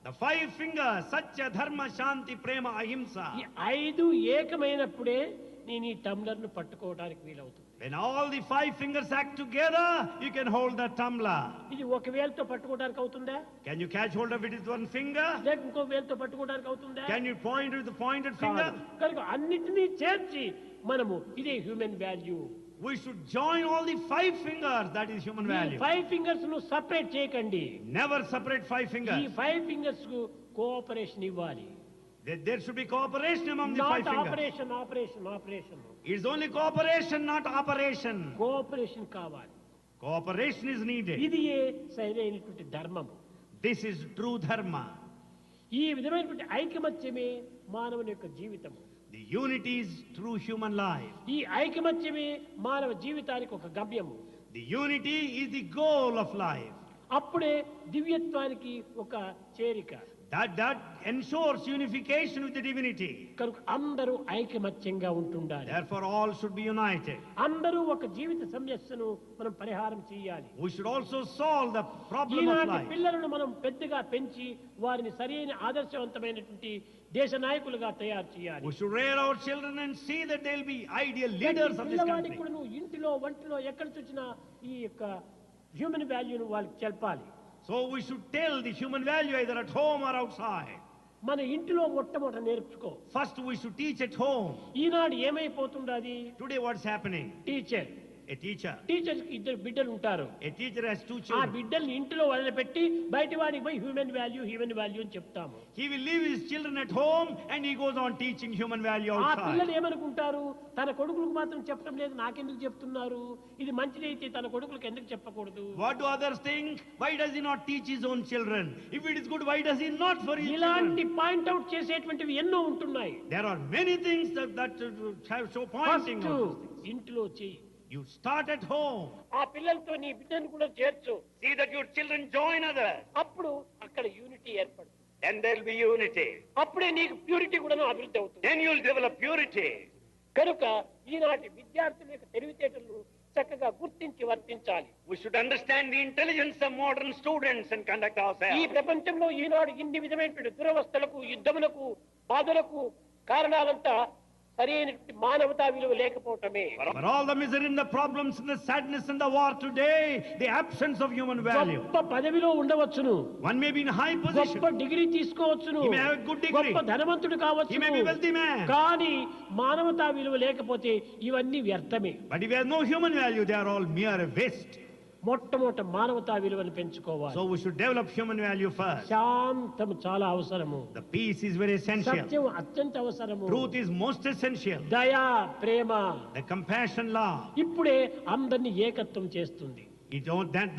S2: The 5 fingers, Satya, Dharma, Shanti, Prema, Ahimsa.
S1: ఈ 5 ఏకమైనప్పుడే నేను ఈ టంబ్లర్ను పట్టుకోవడానికి వీలవుతుంది.
S2: When all the 5 fingers act together, you can hold the tumbler.
S1: ఇది ఒక వేలుతో పట్టుకోవడానికి అవుతుందా?
S2: Can you catch hold of it with one finger?
S1: లేక ఇంకో వేలుతో పట్టుకోవడానికి అవుతుందా?
S2: Can you point with the pointed finger?
S1: కనుక అన్నిటినీ చేర్చి మనము ఇదే human value.
S2: We should join all the 5 fingers, that is human value.
S1: 5 fingers ను సెపరేట్ చేయకండి.
S2: Never separate 5
S1: ఈ
S2: fingers.
S1: 5 ఫింగర్స్ కు కోఆపరేషన్ ఇవ్వాలి.
S2: There should be cooperation among the 5
S1: not
S2: fingers.
S1: Operation.
S2: It's only cooperation, not operation.
S1: Cooperation కావాలి.
S2: Cooperation is needed.
S1: ఇది సరైనటువంటి ధర్మము.
S2: This is true dharma.
S1: ఈ విధమైనటువంటి ఐకమత్యమే మానవుని యొక్క జీవితము.
S2: The unity is true human life.
S1: ఈ ఐకమత్యమే మానవ జీవితానికి ఒక గమ్యము.
S2: The unity is the goal of life.
S1: అప్పుడే దివ్యత్వానికి ఒక చేరిక.
S2: That ensures unification with the divinity.
S1: కనుక అందరూ ఐకమత్యంగా ఉంటుండాలి.
S2: Therefore, all should be united.
S1: అందరూ ఒక జీవిత సమస్యను మనం పరిహారం చేయాలి.
S2: We should also solve the problem of
S1: ఈనాటి
S2: life.
S1: పిల్లలను మనం పెద్దగా పెంచి వారిని సరైన ఆదర్శవంతమైనటువంటి దేశ నాయకులుగా తయారు చేయాలి.
S2: We should rear our children and see that they'll be ideal leaders of this
S1: పిల్లవాడికి
S2: country.
S1: కూడా నువ్వు ఇంటిలో వంటిలో ఎక్కడ చూసినా ఈ యొక్క హ్యూమన్ వాల్యూను వాళ్ళకి చెప్పాలి.
S2: So we should tell the human value either at home or outside.
S1: మన ఇంటిలో మొట్టమొదట నేర్చుకో.
S2: First we should teach at home.
S1: ఈనాడు ఏమైపోతుండాది?
S2: Today what's happening?
S1: Teacher
S2: A teacher.
S1: Teacher కి 2 బిడ్డలు ఉంటారు.
S2: A teacher has 2
S1: ఆ
S2: children.
S1: బిడ్డల్ని ఇంటిలో వదిలిపెట్టి బయట వాడికి పోయి హ్యూమన్ వాల్యూ అని చెప్తాము.
S2: He will leave his children at home and he goes on teaching human value
S1: ఆ పిల్లలు
S2: outside.
S1: ఏమనుకుంటారు? తన కొడుకులకు మాత్రం చెప్పడం లేదు, నాకెందుకు చెప్తున్నారు? ఇది మంచిదైతే తన కొడుకులకు ఎందుకు చెప్పకూడదు?
S2: What do others think? Why does he not teach his own children? If it is good, why does he not for his
S1: ఇలాంటి
S2: children?
S1: పాయింట్ అవుట్ చేసేటువంటివి ఎన్నో ఉంటున్నాయి.
S2: There are many things that have so pointing
S1: first
S2: out.
S1: ఇంట్లో చెయ్యి.
S2: You start at home.
S1: ఆ పిల్లలతో నీ బిడ్డను కూడా చేర్చు.
S3: See that your children join others.
S1: అప్పుడు అక్కడ యూనిటీ ఏర్పడుతుంది.
S3: Then there will be unity.
S1: అప్పుడే నీకు ప్యూరిటీ కూడా అభివృద్ధి అవుతుంది.
S3: Then you will develop purity.
S1: కనుక ఈనాటి విద్యార్థుల యొక్క తెలివితేటలను చక్కగా గుర్తించి వర్తించాలి.
S3: We should understand the intelligence of modern students and conduct
S1: ఈ
S3: ourselves.
S1: ప్రపంచంలో ఈనాడు ఇన్ని విధమైనటువంటి దురవస్థలకు, యుద్ధములకు, బాధలకు కారణాలంతా సరైనటువంటి మానవతా విలువ లేకపోవటమే.
S2: For all the misery and the problems and the sadness and the war today, the absence of human value.
S1: గొప్ప పదవిలో ఉండవచ్చును,
S2: One may be in high position.
S1: గొప్ప డిగ్రీ తీసుకోవచ్చును,
S2: He may have a good degree.
S1: గొప్ప ధనవంతుడు కావచ్చు,
S2: He may be wealthy man.
S1: కానీ మానవతా విలువ లేకపోతే ఇవన్నీ వ్యర్థమే.
S2: But if we have no human value, they are all mere waste.
S1: మొట్టమొదట మానవతా విలువను పెంచుకోవాలి.
S2: So we should develop human value first.
S1: శాంతం చాలా అవసరము,
S2: The peace is very essential.
S1: సత్యం అత్యంత అవసరము,
S2: Truth is most essential.
S1: దయ, ప్రేమ
S2: The compassion, love.
S1: ఇప్పుడే అందరినీ ఏకత్వం చేస్తుంది.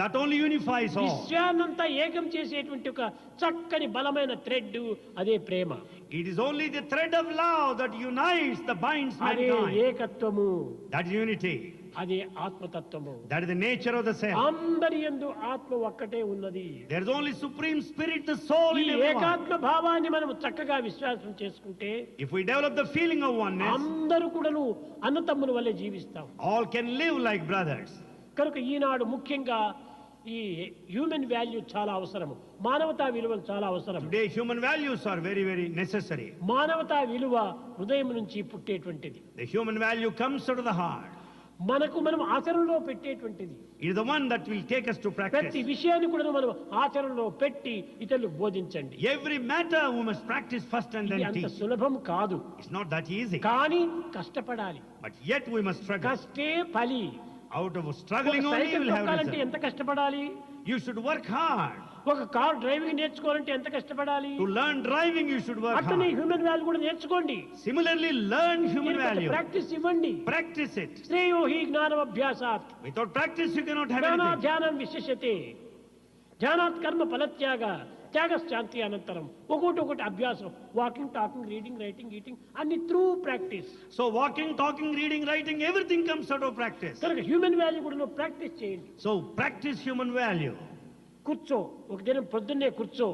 S2: That only unifies all.
S1: విశ్వాన్నంతా ఏకం చేసేటువంటి ఒక చక్కని బలమైన థ్రెడ్ అదే ప్రేమ.
S2: It is only the thread of love that unites, that binds
S1: అదే
S2: mankind.
S1: ఏకత్వము,
S2: That is unity.
S1: అదే ఆత్మతత్వము.
S2: That is the nature of the self.
S1: అందరి యందు ఆత్మ ఒక్కటే ఉన్నది.
S2: There is only supreme spirit, the soul
S1: ఈ
S2: in everyone.
S1: ఏకాత్మ భావాన్ని మనం చక్కగా విశ్వాసం చేసుకుంటే
S2: If we develop the feeling of oneness,
S1: అందరూ కూడాను అన్నతమ్ముల వల్లే జీవిస్తాం.
S2: all can live like brothers.
S1: కనుక ఈనాడు ముఖ్యంగా ఈ హ్యూమన్ వాల్యూ చాలా అవసరము, మానవతా విలువలు చాలా అవసరం.
S2: Today human values are very, very necessary.
S1: మానవతా విలువ హృదయం నుంచి పుట్టేటువంటిది.
S2: The human value comes out of the heart.
S1: మనకు మనం ఆచరణలో పెట్టేటువంటిది.
S2: It is the one that will take us to
S1: ప్రతి
S2: practice.
S1: విషయాన్ని కూడా మనం ఆచరణలో పెట్టి ఇతరులకు బోధించండి.
S2: Every matter we must practice first and
S1: ఇది
S2: then
S1: అంత
S2: teach.
S1: సులభం కాదు,
S2: It's not that easy.
S1: కానీ కష్టపడాలి.
S2: But yet we must struggle.
S1: కష్టే ఫలి.
S2: Out of struggling only you
S1: cycle
S2: will have
S1: తొక్కాలంటే
S2: result.
S1: ఎంత కష్టపడాలి,
S2: You should work hard.
S1: ఒక కార్ డ్రైవింగ్ నేర్చుకోవాలంటే ఎంత కష్టపడాలి.
S2: To learn driving you should work
S1: అట్లనే
S2: hard.
S1: హ్యూమన్ వాల్యూ కూడా నేర్చుకోండి.
S2: Similarly, learn human value.
S1: Practice ఇవ్వండి.
S2: Practice it.
S1: శ్రేయో హి జ్ఞానం అభ్యాసాత్,
S2: Without practice you cannot have
S1: జ్ఞానా
S2: anything.
S1: ధ్యానం విశిష్యతే, ధ్యానాత్ కర్మ ఫలత్యాగ, త్యాగశాంతి అనంతరం. ఒకటి అభ్యాసం, walking, talking, reading, writing, eating అన్ని through practice.
S2: So walking, talking, reading, writing, everything comes out of practice.
S1: కనుక హ్యూమన్ వాల్యూ కూడా ప్రాక్టీస్ చేయండి.
S2: So practice human value.
S1: కూర్చో, ఒక దినం పొద్దున్నే కూర్చో.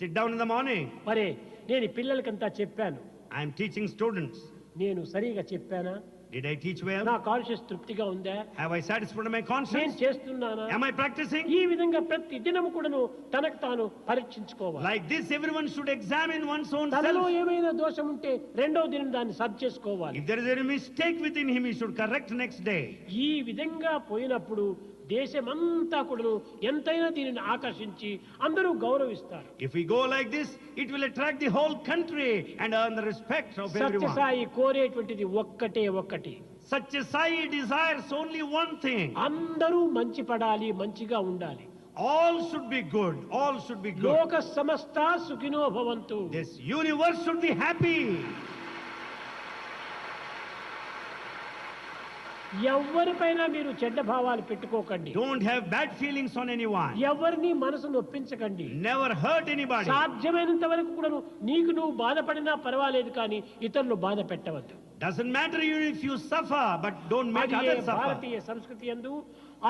S2: Sit down in the morning.
S1: మరే నేను ఈ పిల్లలకంతా చెప్పాను,
S2: I am teaching students.
S1: నేను సరిగా చెప్పానా,
S2: Did I teach well?
S1: నా కాన్షియస్ తృప్తిగా ఉందా,
S2: Have I satisfied my
S1: నేను
S2: conscience?
S1: చేస్తున్నానా.
S2: Am I practicing?
S1: ఈ విధంగా ప్రతి దినము కూడాను తనకు తాను పరీక్షించుకోవాలి.
S2: Like this, everyone should examine one's own
S1: తనలో
S2: self.
S1: ఏమైనా దోషం ఉంటే రెండో దినం దాన్ని సరి చేసుకోవాలి.
S2: If there is any mistake within him, he should correct next day.
S1: ఈ విధంగా పోయినప్పుడు దేశమంతా కూడా ఎంతైనా దీనిని ఆకర్షించి అందరూ గౌరవిస్తారు.
S2: If we go like this, it will attract the whole country and earn the respect of everyone.
S1: Sathya Sai కోరేటువంటిది ఒక్కటే ఒక్కటి.
S2: Such a Sai desires only one thing.
S1: అందరూ మంచి పడాలి, మంచిగా ఉండాలి.
S2: All should be good. All should be good.
S1: లోక సమస్త సుఖినో భవంతు.
S2: This universe should be happy.
S1: ఎవరిపైన మీరు చెడ్డ భావాలు పెట్టుకోకండి.
S2: Don't have bad feelings on anyone.
S1: ఎవరిని మనసు నొప్పించకండి.
S2: Never hurt anybody.
S1: సాధ్యమైనంత వరకు కూడా నీకు నువ్వు బాధపడినా పర్వాలేదు, కానీ ఇతరులు బాధ పెట్టవద్దు.
S2: Doesn't matter even if you suffer, but don't make
S1: అది
S2: others suffer.
S1: భారతీయ సంస్కృతి యందు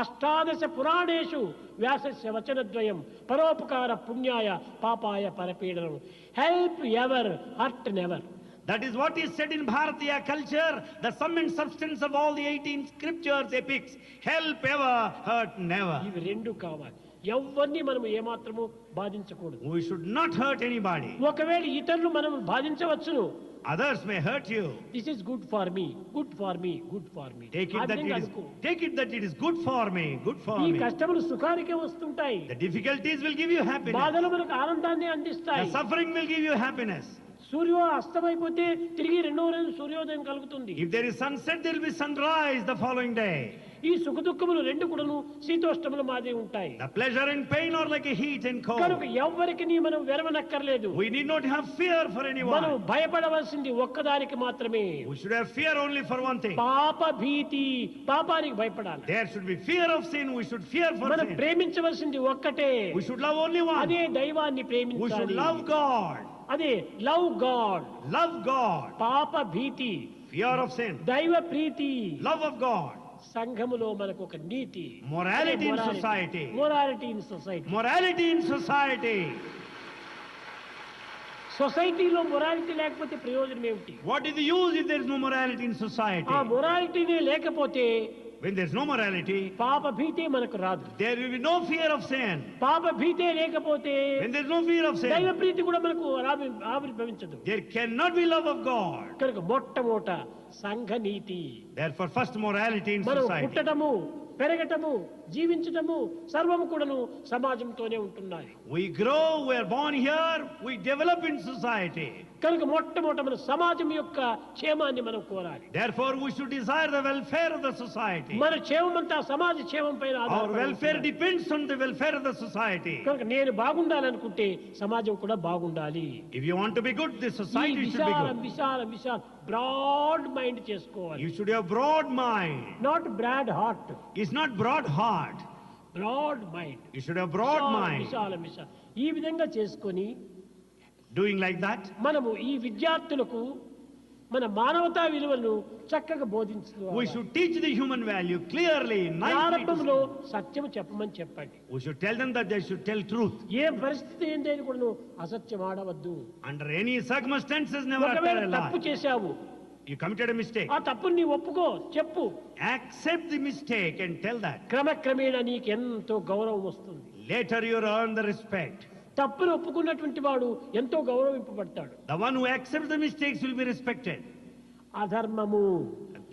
S1: అష్టాదశ పురాణేషు వ్యాసస్య వచనద్వయం పరోపకార పుణ్యాయ పాపాయ పరపీడనం. Help ever, hurt never.
S2: That is what is said in Bharatiya culture, the sum and substance of all the 18 scriptures, epics. Help ever, hurt never.
S1: ఇవి రెండు కావాలి. ఎవరిని మనం ఏమాత్రము బాధించకూడదు.
S2: We should not hurt anybody.
S1: ఒకవేళ ఇతరులు మనం బాధించవచ్చును.
S2: Others may hurt you.
S1: This is good for me, good for me, good for me.
S2: Take it that it is good for me, good for
S1: ఈ
S2: me.
S1: కష్టములు సుఖానికే వస్తుంటాయి.
S2: The difficulties will give you happiness.
S1: బాధలు మనకు ఆనందాన్ని అందిస్తాయి.
S2: The suffering will give you happiness.
S1: సూర్యో అస్తమైపోతే తిరిగి రెండో రోజు సూర్యోదయం కలుగుతుంది.
S2: If there is sunset, there will be sunrise the following day.
S1: ఈ సుఖ దుఃఖములు రెండు కూడాను శీతోష్ణముల మాదిరి ఉంటాయి.
S2: The pleasure and pain are like a heat and
S1: కనుక
S2: cold.
S1: ఎవ్వరికి మనం వెరవనక్కర్లేదు.
S2: We need not have fear for
S1: మనం
S2: anyone.
S1: భయపడవలసింది ఒక్కదానికి మాత్రమే.
S2: We should have fear only for one thing.
S1: పాప భీతి, పాపానికి భయపడాలి.
S2: There should be fear of sin. We should fear for
S1: మనం
S2: sin.
S1: ప్రేమించవలసింది ఒక్కటే.
S2: We should love only one.
S1: అదే దైవాన్ని
S2: We should
S1: ప్రేమించాలి.
S2: love God.
S1: అదే లవ్ గాడ్.
S2: Love God.
S1: పాప భీతి,
S2: Fear of sin.
S1: దైవ ప్రీతి.
S2: Love of God.
S1: సంఘములో మనకు ఒక నీతి.
S2: Morality in society.
S1: Morality in society.
S2: Morality in society.
S1: సొసైటీలో మొరాలిటీ లేకపోతే ప్రయోజనం ఏమిటి?
S2: What is the use if there is no morality in society?
S1: ఆ మొరాలిటీనే లేకపోతే
S2: when there's no morality,
S1: పాప భీతే మనకు రాదు.
S2: there will be no fear of sin.
S1: పాప భీతే లేకపోతే
S2: When there's no fear of
S1: దైవ
S2: sin,
S1: ప్రీతి కూడా మనకు ఆవిర్భవించదు.
S2: there cannot be love of God.
S1: కనుక మొట్టమొదట సంఘ నీతి.
S2: Therefore, first morality in
S1: మనం
S2: society.
S1: పుట్టడము, పెరగటము, జీవించటము సర్వము కూడాను సమాజంతోనే ఉంటున్నాయి.
S2: We grow, we are born here, we develop in society.
S1: కనుక మొట్టమొదట మన సమాజం యొక్క క్షేమాన్ని మనం కోరాలి.
S2: Therefore, we should desire the welfare of the society.
S1: మన క్షేమం అంతా సమాజ క్షేమం పైన
S2: Our
S1: ఆధారపడి
S2: welfare
S1: ఉంటుంది.
S2: depends on the welfare of the society.
S1: కనుక నేను బాగుండాలనుకుంటే సమాజం కూడా బాగుండాలి.
S2: If you want to be good, the
S1: ఈ
S2: society should be
S1: విశాలం
S2: good.
S1: విశాలం విశాలం బ్రాడ్ మైండ్ చేసుకోవాలి.
S2: You should have broad mind.
S1: Not broad heart,
S2: It's not broad heart.
S1: Broad mind.
S2: You should have broad mind.
S1: విశాలం విశాలం ఈ విధంగా చేసుకొని
S2: Doing like that,
S1: మనము ఈ విద్యార్థులకు మన మానవతా విలువలను చక్కగా
S2: we
S1: బోధించుకోవాలి.
S2: should teach the human value clearly, nicely.
S1: ప్రారంభంలో సత్యం చెప్పమని చెప్పండి.
S2: We should tell them that they should tell truth.
S1: ఏ పరిస్థితి ఏంటని కూడా అసత్యం ఆడవద్దు.
S2: Under any circumstances, never utter
S1: ఒకవేళ
S2: a
S1: తప్పు
S2: lie.
S1: చేశావు,
S2: You committed a mistake.
S1: ఆ తప్పుని నీ ఒప్పుకో, చెప్పు.
S2: Accept the mistake and tell that.
S1: క్రమక్రమేణా నీకు ఎంతో గౌరవం వస్తుంది.
S2: Later you earn the respect.
S1: తప్పును ఒప్పుకున్నటువంటి వాడు ఎంతో గౌరవింపబడతాడు.
S2: The one who accepts the mistakes will be respected.
S1: అధర్మము.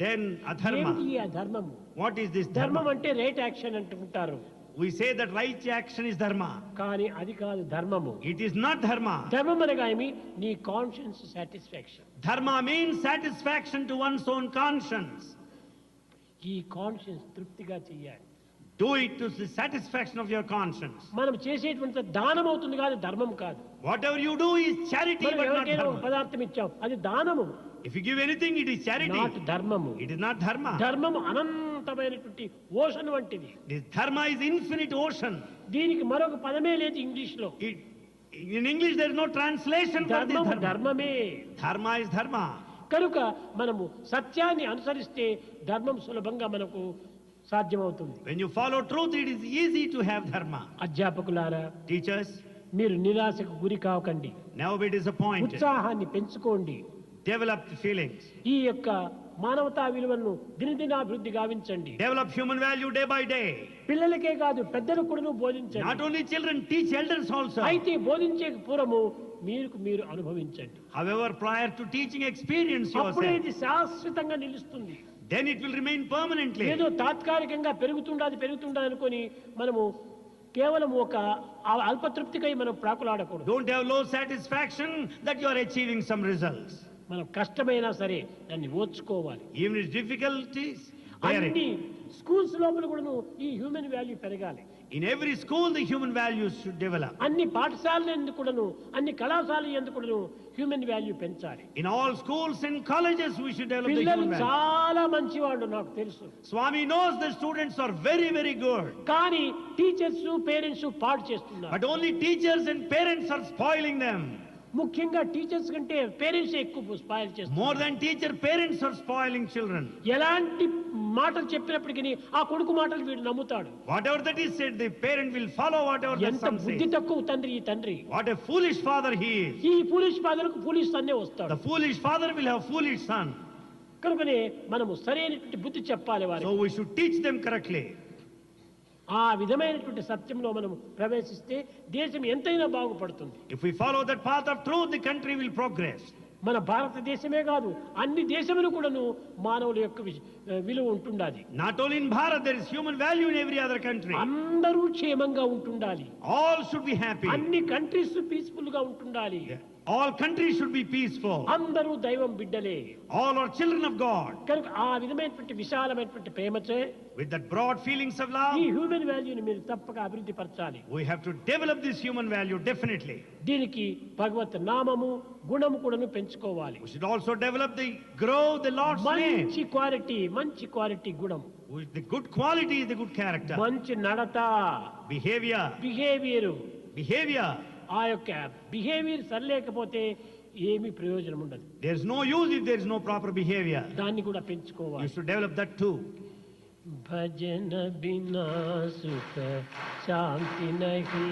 S2: Then adharma.
S1: ఏమిటి ఈ అధర్మము?
S2: What is this
S1: ధర్మం
S2: dharma?
S1: అంటే రైట్ యాక్షన్ అంటుంటారు,
S2: We say that right action is dharma.
S1: కానీ అది కాదు ధర్మము.
S2: It is not dharma.
S1: ధర్మం అనగా ఏమి? నీ conscience satisfaction.
S2: Dharma means satisfaction to one's own conscience.
S1: ఈ కాన్షియన్స్ తృప్తిగా చెయ్యాలి.
S2: Do it to the satisfaction of your conscience.
S1: మనం చేసేటువంటి దానం అవుతుంది కాదు, ధర్మం కాదు.
S2: Whatever you do is charity,
S1: మనం
S2: but not
S1: ఎవరికైనా ఒక
S2: dharma.
S1: పదార్థం ఇచ్చాం, అది దానము,
S2: If you give anything, it is charity.
S1: Not ధర్మము.
S2: It is not dharma.
S1: ధర్మము అనంతమైనటువంటి ఓషన్ వంటిది.
S2: This dharma is infinite ocean.
S1: దీనికి మరొక పదమే లేదు ఇంగ్లీష్ లో.
S2: It, in English, there is no translation for this
S1: ధర్మము
S2: dharma.
S1: ధర్మమే.
S2: Dharma is dharma.
S1: కనుక మనము సత్యాన్ని అనుసరిస్తే ధర్మం సులభంగా మనకు సాధ్యమవుతుంది.
S2: When you follow truth, it is easy to have dharma.
S1: అధ్యాపకులారా,
S2: Teachers,
S1: మీరు నిరాశకు గురి కాకండి.
S2: never be disappointed.
S1: ఉత్సాహాన్ని పెంచుకోండి.
S2: Develop the feelings.
S1: ఈ యొక్క మానవతా విలువలను దినదినాభివృద్ధి గావించండి.
S2: Develop human value day by day.
S1: పిల్లలకే కాదు పెద్దలకు కూడా
S2: Not
S1: బోధించండి.
S2: only children, teach elders also.
S1: అయితే బోధించే పూర్వము మీరు అనుభవించండి.
S2: However, prior to teaching, experience
S1: అప్పుడే
S2: yourself.
S1: ఇది శాశ్వతంగా నిలుస్తుంది.
S2: Then it will remain permanently.
S1: ఏదో తాత్కాలికంగా పెరుగుతుండా అనుకొని మనము కేవలం ఒక అల్పతృప్తికై మనం ప్రాకులాడకూడదు.
S2: Don't have low satisfaction that you are achieving some results.
S1: మనం కష్టమైనా సరే దాన్ని ఓర్చుకోవాలి.
S2: Even its difficulties, bear
S1: అన్ని
S2: it.
S1: స్కూల్స్ లోపల కూడాను ఈ హ్యూమన్ వాల్యూ పెరగాలి.
S2: In every school, the human values should develop.
S1: అన్ని పాఠశాలల ఎందుకు కూడాను, అన్ని కళాశాలల ఎందుకు కూడాను హ్యూమన్ వాల్యూ పెంచాలి.
S2: In all schools and colleges, we should develop the
S1: పిల్లలు
S2: human value.
S1: చాలా మంచివాళ్ళు నాకు తెలుసు,
S2: Swami knows the students are very, very good.
S1: కానీ టీచర్స్ పేరెంట్స్ పాడు చేస్తున్నారు.
S2: But only teachers and parents are spoiling them.
S1: ముఖ్యంగా టీచర్స్ కంటే పేరెంట్స్ ఎక్కువ స్పాయిల్ చేస్తున్నారు.
S2: More than teacher, parents are spoiling children.
S1: ఎలాంటి మాటలు చెప్పినప్పటికీ ఆ కొడుకు మాటలు వీడు నమ్ముతాడు.
S2: Whatever that is said, the parent will follow whatever the
S1: ఎంత
S2: son
S1: బుద్ధి
S2: says.
S1: తక్కువ తండ్రి ఈ తండ్రి.
S2: What a foolish father he is.
S1: ఈ ఫూలిష్ ఫాదర్కు ఫూలిష్ సన్నే వస్తాడు.
S2: The foolish father will have foolish son.
S1: కనుకనే మనము సరైనటువంటి బుద్ధి చెప్పాలి వారికి.
S2: So we should teach them correctly.
S1: ఆ విధమైనటువంటి సత్యంలో మనం ప్రవేశిస్తే దేశం ఎంతైనా బాగుపడుతుంది.
S2: If we follow that path of truth, the country will progress.
S1: మన భారతదేశమే కాదు, అన్ని దేశములు కూడాను మానవుల యొక్క విలువ ఉంటుండాలి.
S2: Not only in Bharat, there is human value in every other country.
S1: అందరూ క్షేమంగా ఉంటుండాలి.
S2: All should be happy.
S1: అన్ని కంట్రీస్ పీస్ఫుల్ గా ఉంటుండాలి.
S2: All countries should be peaceful.
S1: అందరూ దైవం బిడ్డలే.
S2: All are children of God.
S1: కనుక ఆ విధమైనటువంటి విశాలమైనటువంటి ప్రేమచే
S2: With that broad feelings of love,
S1: ఈ హ్యూమన్ వాల్యూని మీరు తప్పక అభివృద్ధి పరచాలి.
S2: we have to develop this human value definitely.
S1: దీనికి భగవత్ నామము గుణము కూడాను పెంచుకోవాలి.
S2: We should also develop grow the Lord's name.
S1: మంచి క్వాలిటీ గుణం.
S2: The good quality is the good character.
S1: మంచి నడత,
S2: Behavior.
S1: ఆ యొక్క బిహేవియర్ సరిలేకపోతే ఏమీ ప్రయోజనం ఉండదు.
S2: There is no use if there is no proper behavior.
S1: దాన్ని కూడా
S2: You
S1: పెంచుకోవాలి.
S2: should develop that too.
S1: భజన బినా సుఖ శాంతి నహి,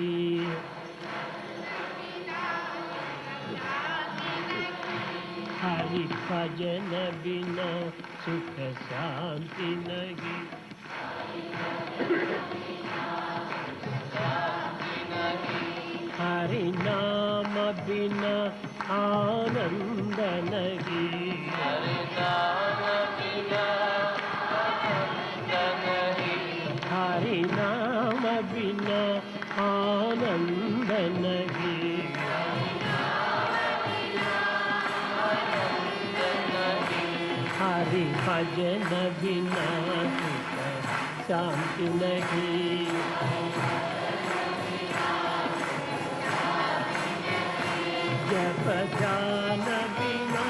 S1: హరి భజన బినా సుఖ శాంతి నహి. हरि नाम बिना आनंद नहीं,
S4: हरि नाम बिना आनंद नहीं,
S1: हरि नाम बिना आनंद नहीं, हरि भजन बिना सुख शांति नहीं, जप ध्यान बिना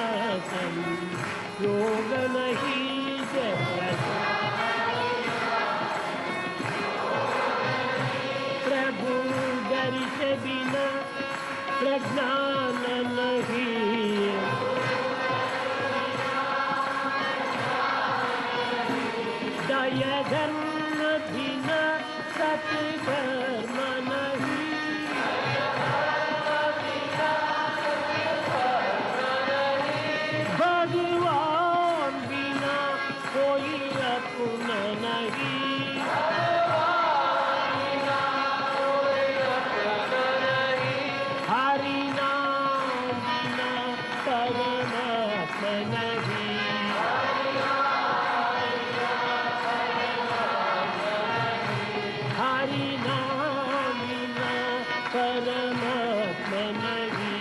S1: योग नहीं, जप प्रभु दर्श बिना प्रज्ञान नहीं, दया धर्म बिना सत्कर्म नहीं, भगवान बिना कोई अपना नहीं, हरि नाम बिना परमात्मा नहीं, हरि नाम बिना परमात्मा नहीं,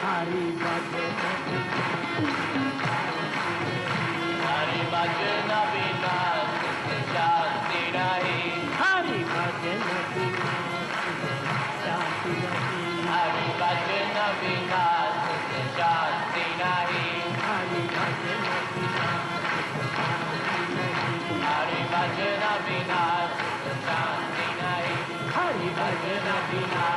S1: हरि भजन
S4: हरि भजन बिना सुख शांति नहीं,
S1: हरि भजन बिना शांति नहीं,
S4: हरि भजन बिना सुख शांति नहीं,
S1: हरि भजन बिना
S4: हरि भजन बिना सुख शांति नहीं,
S1: हरि भजन बिना